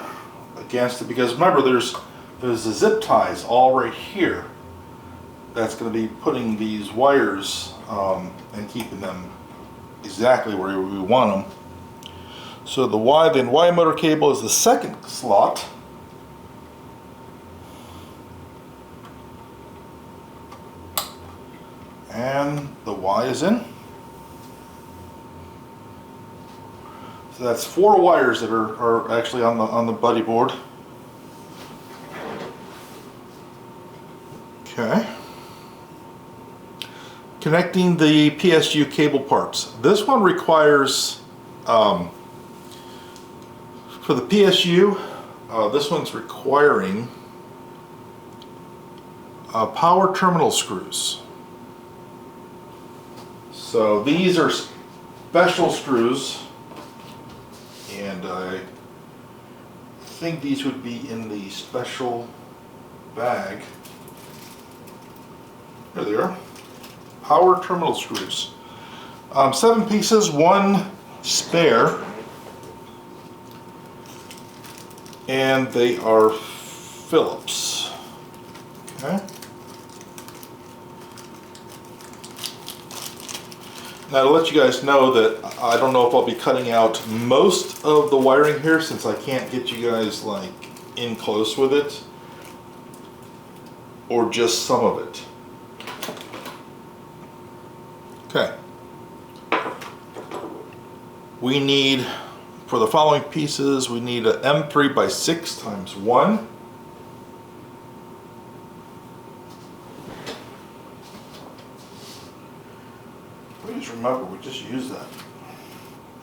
against it, because remember there's the zip ties all right here. That's going to be putting these wires and keeping them exactly where we want them. So the Y motor cable is the second slot. And the Y is in. So that's 4 wires that are actually on the buddy board. Okay. Connecting the PSU cable parts. This one requires, for the PSU, this one's requiring power terminal screws. So these are special screws, and I think these would be in the special bag. There they are. Power terminal screws. 7 pieces, 1 spare, and they are Phillips. Okay. Now to let you guys know that I don't know if I'll be cutting out most of the wiring here, since I can't get you guys like in close with it, or just some of it. Okay. We need, for the following pieces, we need a M3 by 6 times 1. Please remember, we just used that.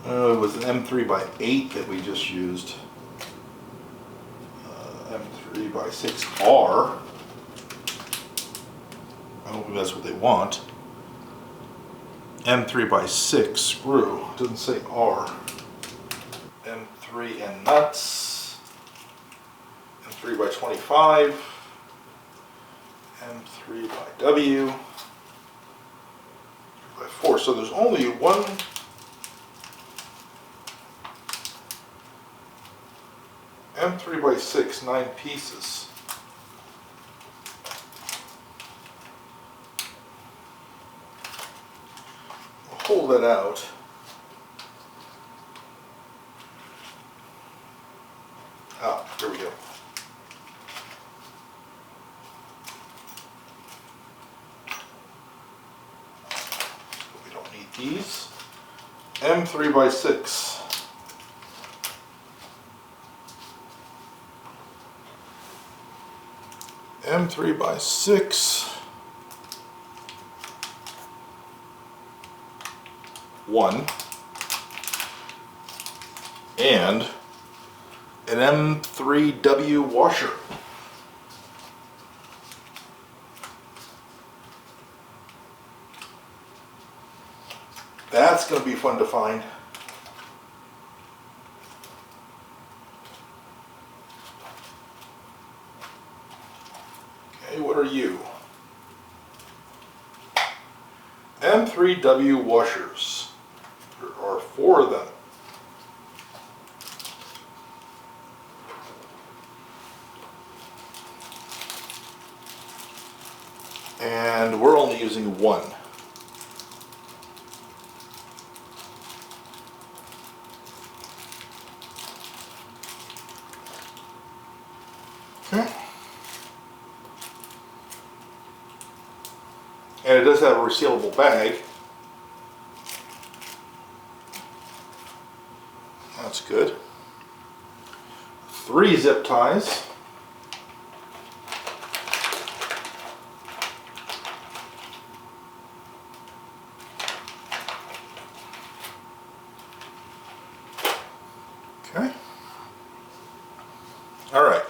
It was an M3 by 8 that we just used. M3 by 6R. I don't think that's what they want. M3 by 6 screw. It doesn't say R. M3 and nuts. M3 by 25. M3 by W. 4. So there's only one M3 by 6, 9 pieces. We'll hold that out. Ah, here we go. These M3 by 6. M3 by 6. 1. And an M3W washer. That's going to be fun to find. Okay, what are you? M3W washers. There are 4 of them. And we're only using 1. Okay. And it does have a resealable bag. That's good. 3 zip ties. Okay. All right.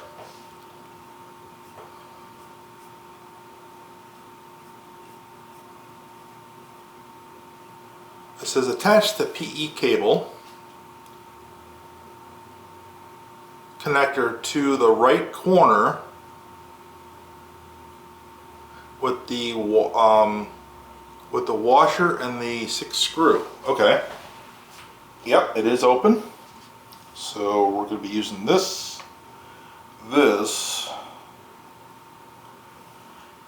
It says attach the PE cable connector to the right corner with the washer and the 6th screw. Okay. Yep, it is open. So we're going to be using this,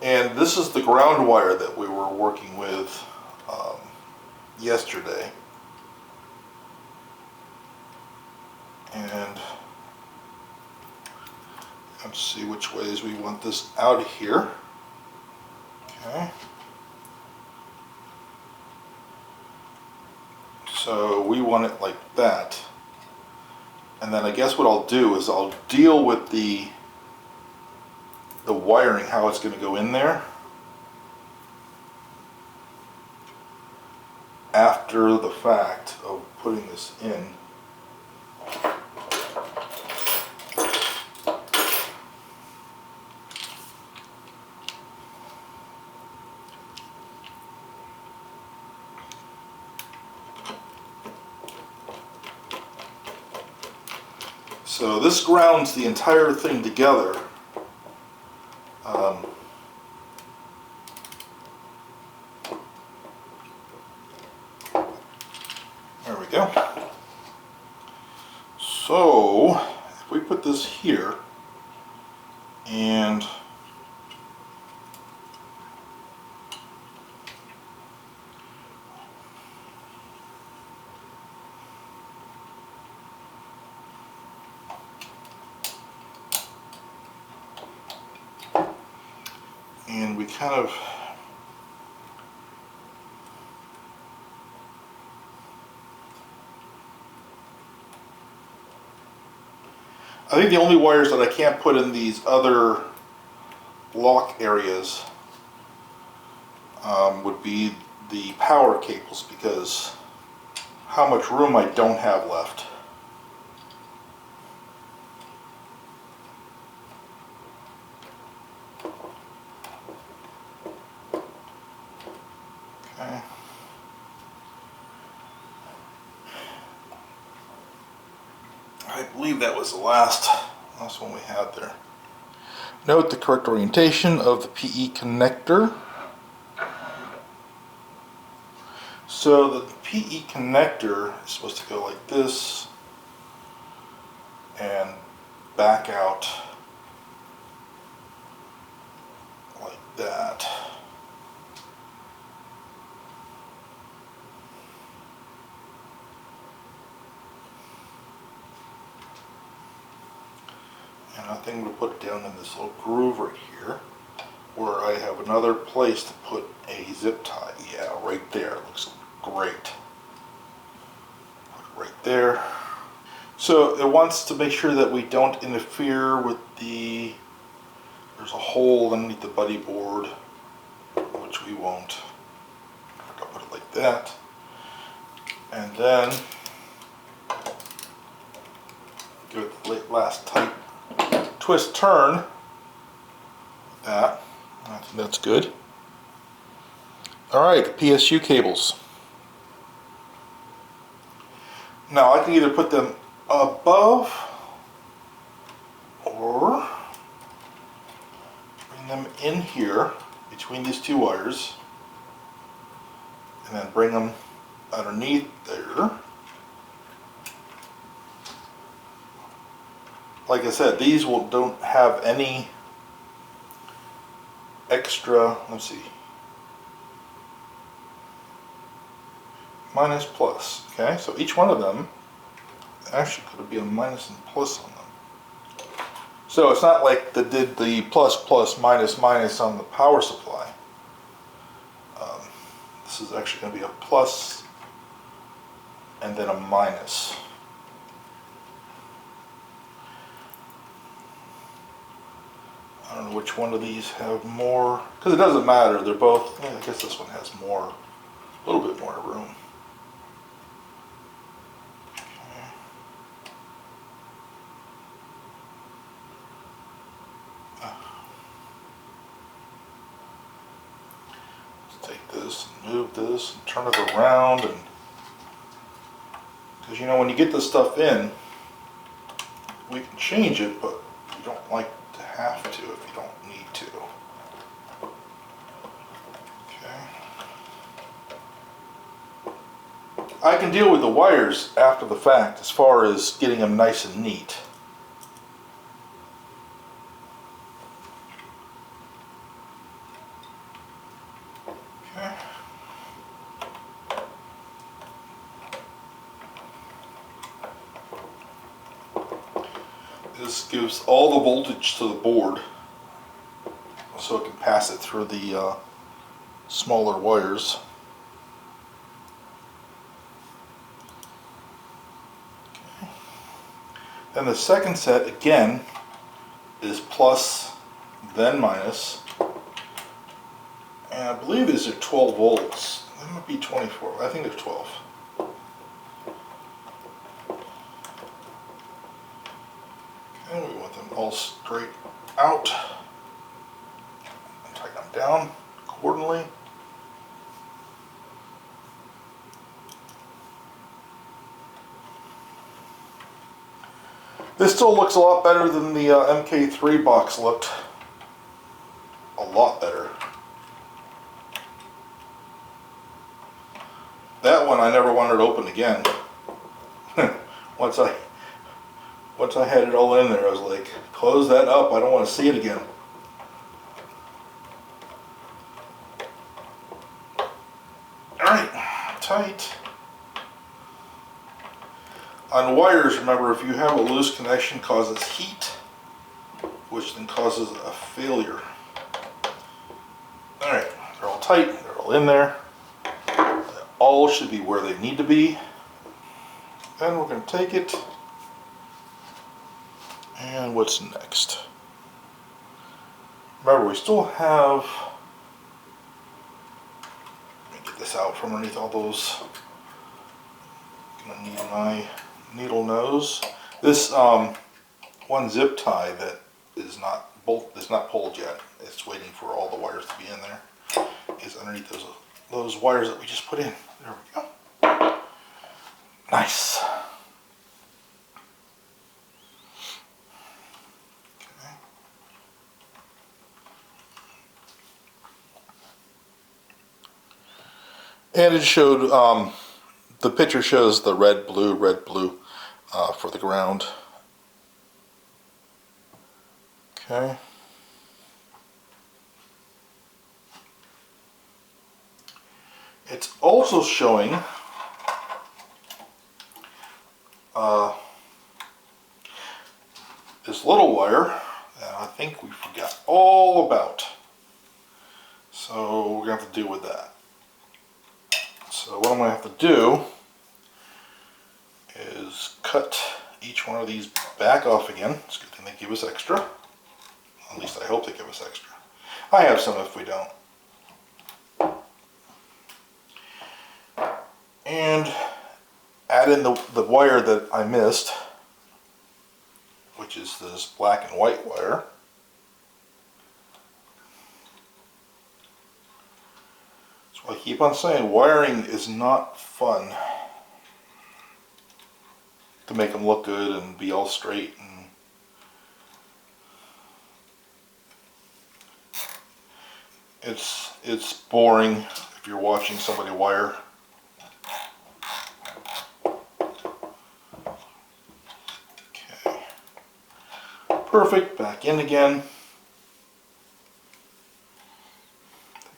and this is the ground wire that we were working with yesterday. And let's see which ways we want this out of here. Okay. So we want it like that. And then I guess what I'll do is I'll deal with the wiring, how it's going to go in there, after the fact of putting this in. So this grounds the entire thing together. There we go. So if we put this here and we kind of I think the only wires that I can't put in these other lock areas would be the power cables, because how much room I don't have left. Okay. I believe that was the last one we had there. Note the correct orientation of the PE connector. So the PE connector is supposed to go like this and back out like that. And I think I'm going to put it down in this little groove right here, where I have another place to put a zip tie. Yeah, right there. It looks great. Put it right there. So it wants to make sure that we don't interfere with there's a hole underneath the buddy board, which we won't. I'll put it like that. And then give it the last tight twist turn. Like that. I think that's good. Alright, PSU cables. Now I can either put them above or bring them in here between these two wires and then bring them underneath there. Like I said, these don't have any extra, let's see, minus plus. Okay, so each one of them actually could be a minus and plus on them. So it's not like they did the plus plus minus minus on the power supply. This is actually going to be a plus and then a minus. don't know which one of these have more, because it doesn't matter, they're both, I guess this one has more, a little bit more room. Let's take this and move this and turn it around, and because you know when you get this stuff in, we can change it, but you don't like to have to if you don't need to. Okay. I can deal with the wires after the fact as far as getting them nice and neat. Okay. This gives all the voltage to the board so it can pass it through the smaller wires. Okay. Then the second set again is plus then minus, and I believe these are 12 volts. That might be 24. I think they're 12. And we want them all straight out. Tighten them down accordingly. This still looks a lot better than the MK3 box looked. A lot better. That one I never wanted to open again. Once I had it all in there, I was like, close that up, I don't want to see it again. Alright, tight. On wires, remember, if you have a loose connection, causes heat, which then causes a failure. Alright, they're all tight, they're all in there. They all should be where they need to be. Then we're going to take it. And what's next? Remember, we still have, let me get this out from underneath all those. Gonna need my needle nose. This one zip tie that is not pulled yet. It's waiting for all the wires to be in there. Is underneath those wires that we just put in. There we go. Nice. And it showed, the picture shows the red, blue for the ground. Okay. It's also showing this little wire that I think we forgot all about. So we're going to have to deal with that. So what I'm going to have to do is cut each one of these back off again. It's a good thing they give us extra. At least I hope they give us extra. I have some if we don't. And add in the wire that I missed, which is this black and white wire. I keep on saying wiring is not fun to make them look good and be all straight. And it's boring if you're watching somebody wire. Okay, perfect. Back in again.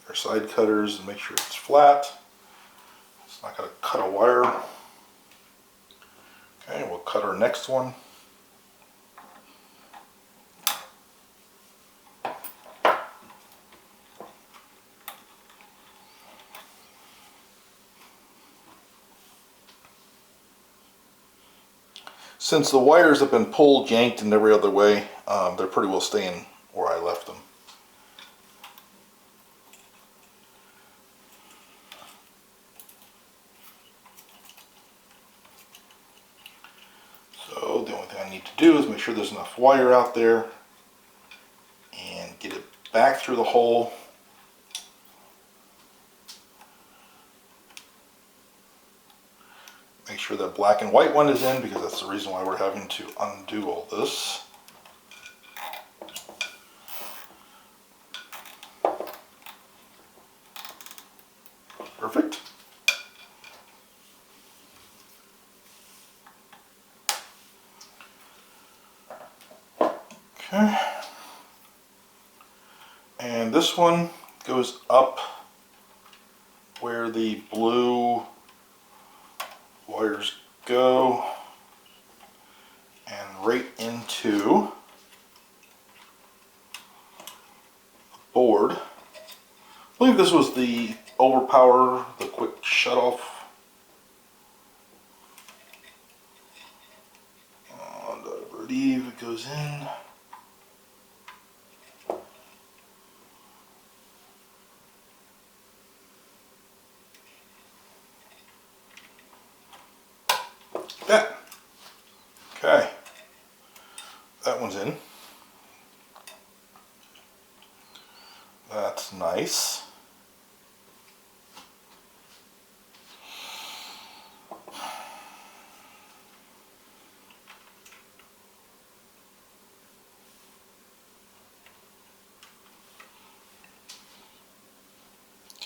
Our side cutters and make sure it's flat. It's not going to cut a wire. Okay, we'll cut our next one. Since the wires have been pulled, yanked, and every other way, they're pretty well staying where I left them. need to do is make sure there's enough wire out there and get it back through the hole. Make sure that black and white one is in, because that's the reason why we're having to undo all this. Perfect. Okay. And this one goes up where the blue wires go and right into the board. I believe this was the overpower, the quick shut off. And I believe it goes in. That. Okay. That one's in. That's nice.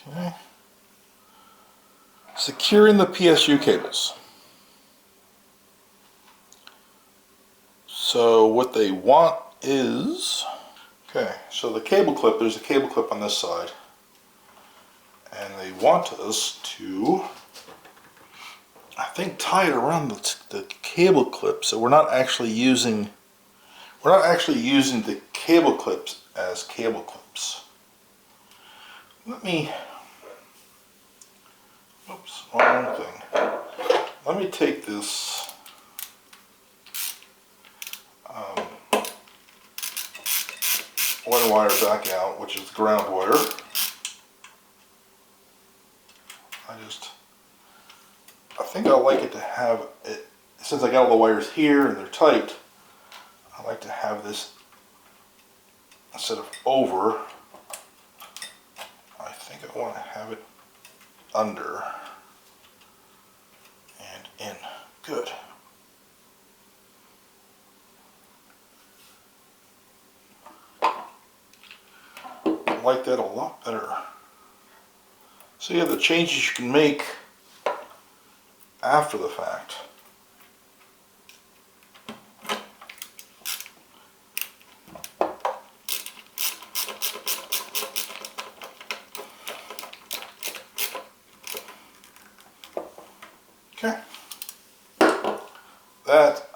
Okay. Securing the PSU cables. So what they want is, okay, so the cable clip, there's a cable clip on this side, and they want us to, I think, tie it around the cable clip, so we're not actually using the cable clips as cable clips. Let me, oops, wrong thing. Let me take this one wire back out, which is the ground wire. I think I like it to have it, since I got all the wires here and they're tight, I like to have this, instead of over, I think I want to have it under and in. Good. I like that a lot better. So you have the changes you can make after the fact. Okay.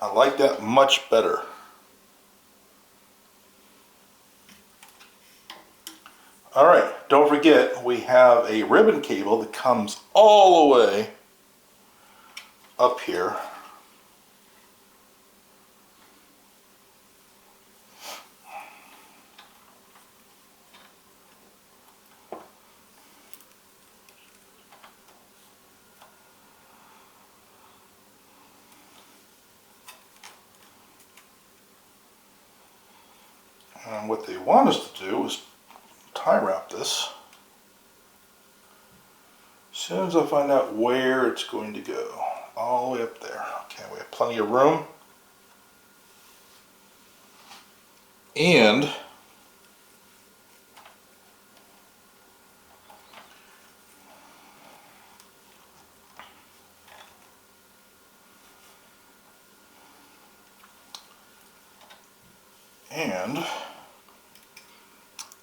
I like that much better. Alright, don't forget we have a ribbon cable that comes all the way up here. And what they want us to do is tie wrap this as soon as I find out where it's going to go. All the way up there. Okay, we have plenty of room. And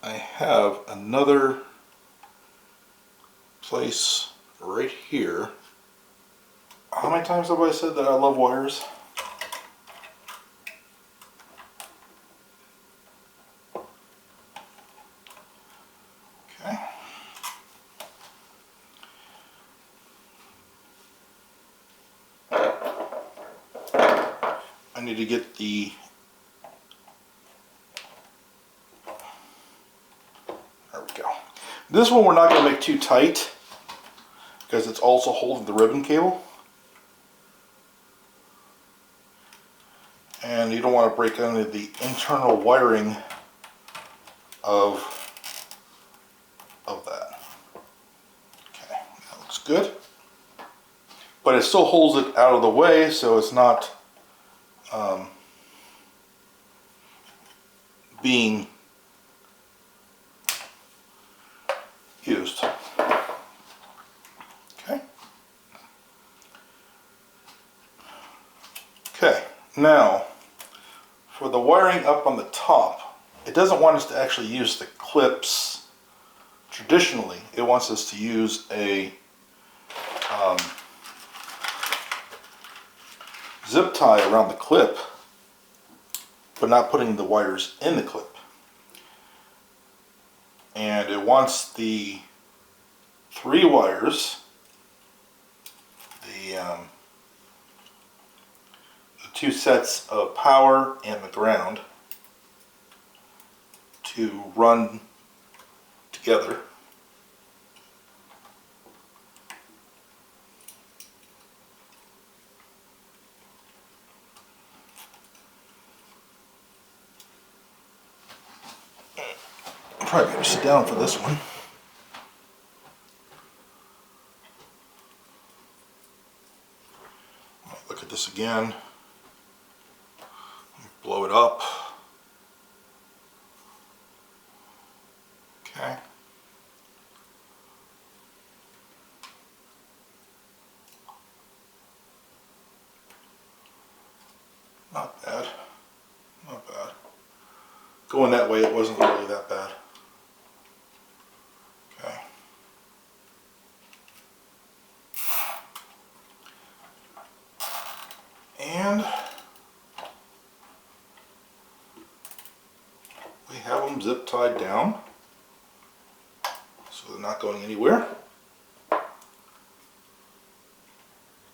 I have another place right here. How many times have I said that I love wires? Okay. I need to get the This one we're not going to make too tight because it's also holding the ribbon cable. And don't want to break any of the internal wiring of that. Okay, that looks good. But it still holds it out of the way, so it's not being used. Okay. Okay, now for the wiring up on the top, it doesn't want us to actually use the clips traditionally. It wants us to use a zip tie around the clip, but not putting the wires in the clip. And it wants the 3 wires, the 2 sets of power and the ground, to run together. Probably better sit down for this one. Look at this again. Blow it up. Okay. Not bad. Not bad. Going that way, it wasn't really that bad. Okay. And we have them zip tied down, so they're not going anywhere.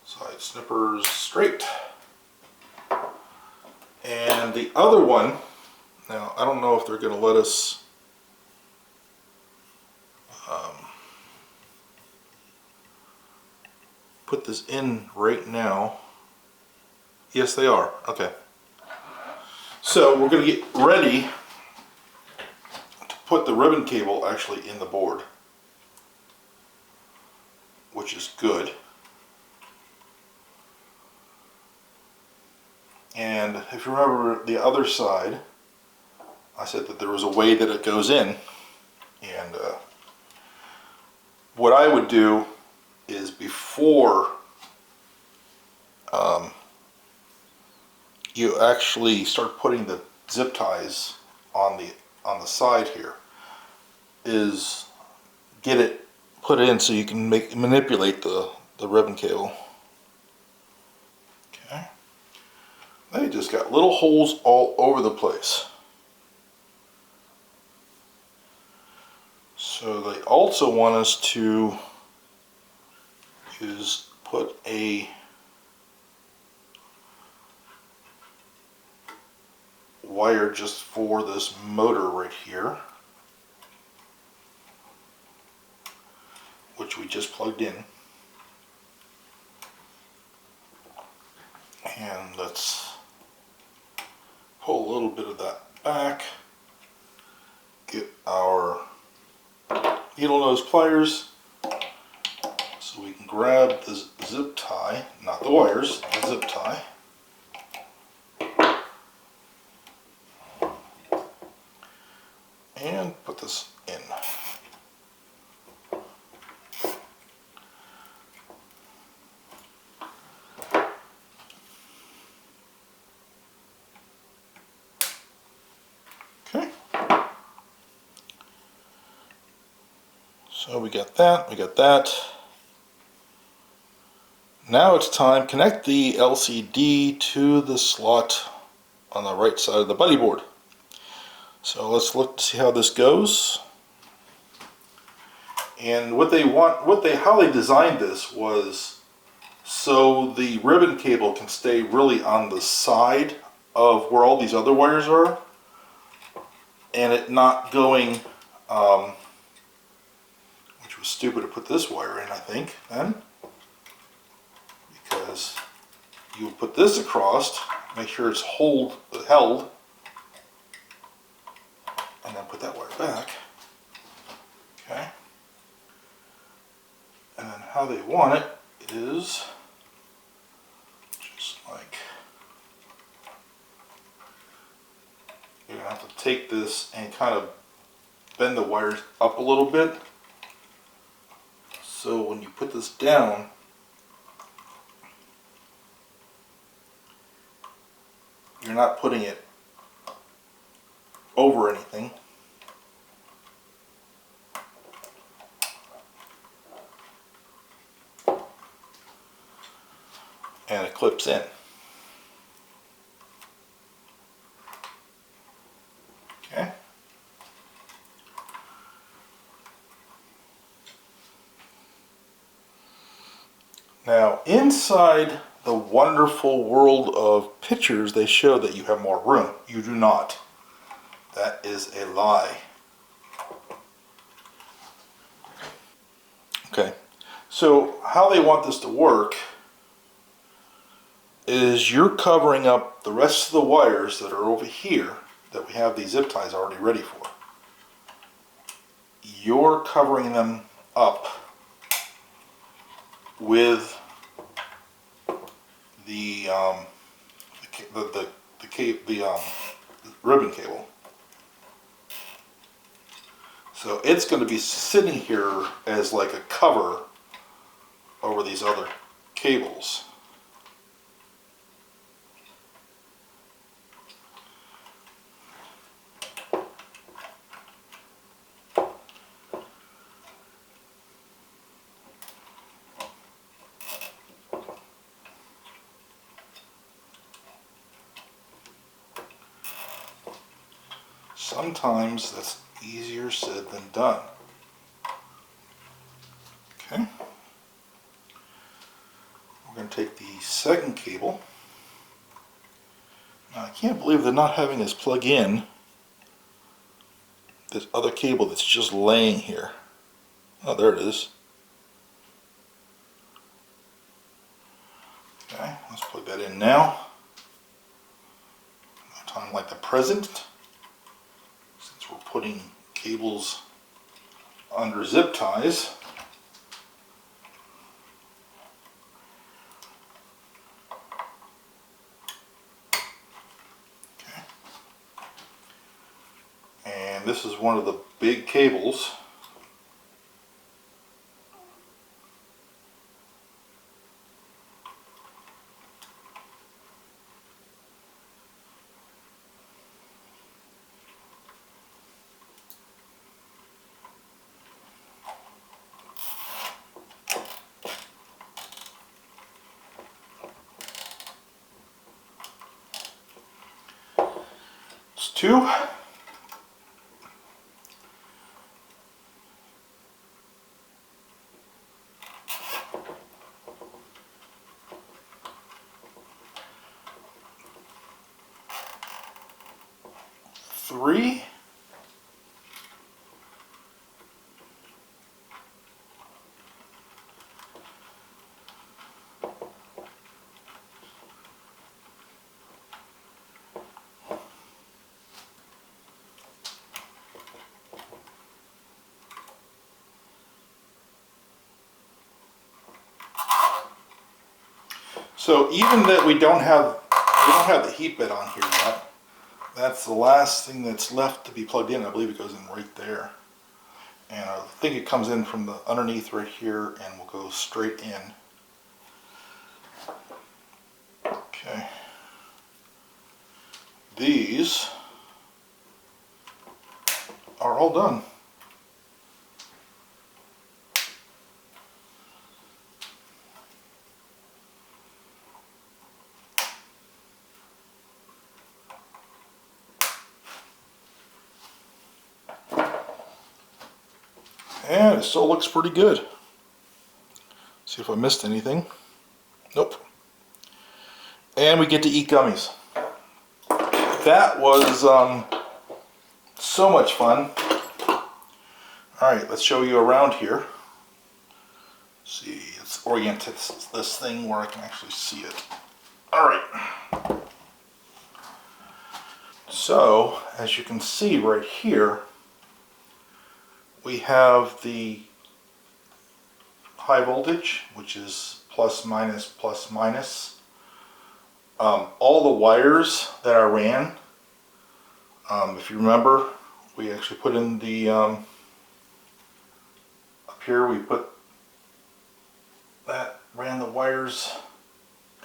Side snippers straight. And the other one, now I don't know if they're going to let us put this in right now. Yes, they are. Okay. So we're going to get ready to put the ribbon cable actually in the board, which is good. And if you remember the other side, I said that there was a way that it goes in. And what I would do is before you actually start putting the zip ties on the side here, is get it put in so you can manipulate the ribbon cable. Okay. They just got little holes all over the place. So they also want us to put a wire just for this motor right here, which we just plugged in. And let's pull a little bit of that back, get our needle nose pliers so we can grab the zip tie, not the wires, the zip tie. And put this in. Okay. So we got that, we got that. Now it's time, connect the LCD to the slot on the right side of the buddy board. So let's look to see how this goes. And how they designed this was so the ribbon cable can stay really on the side of where all these other wires are, and it not going, which was stupid to put this wire in, I think, then, because you would put this across Make sure it's held, and then put that wire back. Okay. And then how they want it is just like, you're going to have to take this and kind of bend the wires up a little bit. So when you put this down, you're not putting it over anything. And it clips in. Okay. Now, inside the wonderful world of pictures, they show that you have more room. You do not. That is a lie. Okay, so how they want this to work is you're covering up the rest of the wires that are over here that we have these zip ties already ready for. You're covering them up with the ribbon cable. So it's going to be sitting here as like a cover over these other cables. Sometimes that's easier said than done. Okay. We're going to take the second cable. Now I can't believe they're not having us plug in this other cable that's just laying here. Oh, there it is. Okay, let's plug that in now. No time like the present, since we're putting cables under zip ties. Okay. And this is one of the big cables. It's two. Three. So even that we don't have the heat bed on here yet, that's the last thing that's left to be plugged in. I believe it goes in right there. And I think it comes in from the underneath right here and will go straight in. Okay. These are all done. And it still looks pretty good. See if I missed anything. Nope. And we get to eat gummies. That was so much fun. Alright, let's show you around here. See, let's orient this thing where I can actually see it. Alright. So, as you can see right here, we have the high voltage, which is plus minus plus minus. All the wires that I ran, if you remember, we actually put in the, up here we put that, ran the wires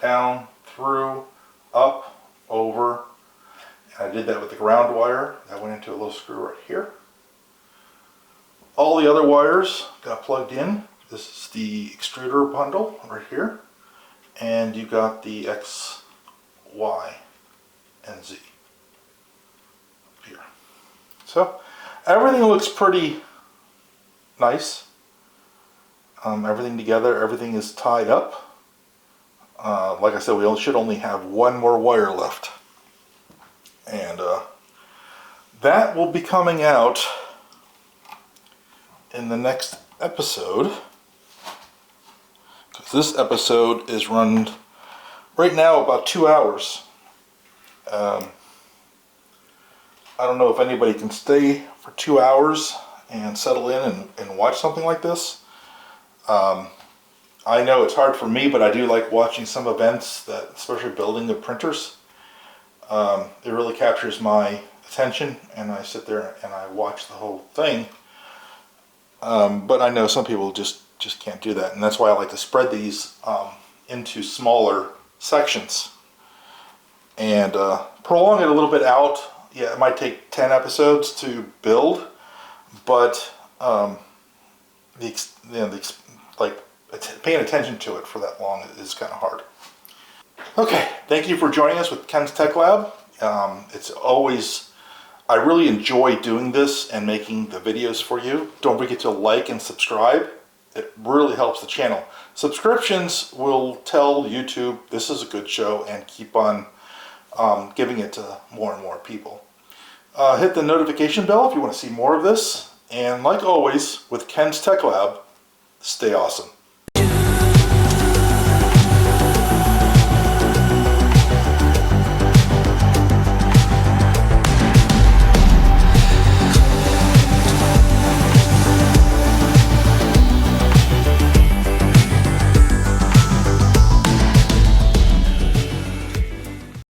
down, through, up, over. And I did that with the ground wire. That went into a little screw right here. All the other wires got plugged in. This is the extruder bundle right here. And you got the X, Y, and Z up here. So everything looks pretty nice. Everything together, everything is tied up. Like I said, we should only have one more wire left. And that will be coming out in the next episode. Because this episode is run right now about 2 hours. I don't know if anybody can stay for 2 hours and settle in and watch something like this. I know it's hard for me, but I do like watching some events, that, especially building the printers. It really captures my attention, and I sit there and I watch the whole thing. But I know some people just can't do that, and that's why I like to spread these into smaller sections and prolong it a little bit out. Yeah, it might take 10 episodes to build, but paying attention to it for that long is kind of hard. Okay, thank you for joining us with Ken's Tech Lab. It's always, I really enjoy doing this and making the videos for you. Don't forget to like and subscribe. It really helps the channel. Subscriptions will tell YouTube this is a good show and keep on giving it to more and more people. Hit the notification bell if you want to see more of this. And like always, with Ken's Tech Lab, stay awesome.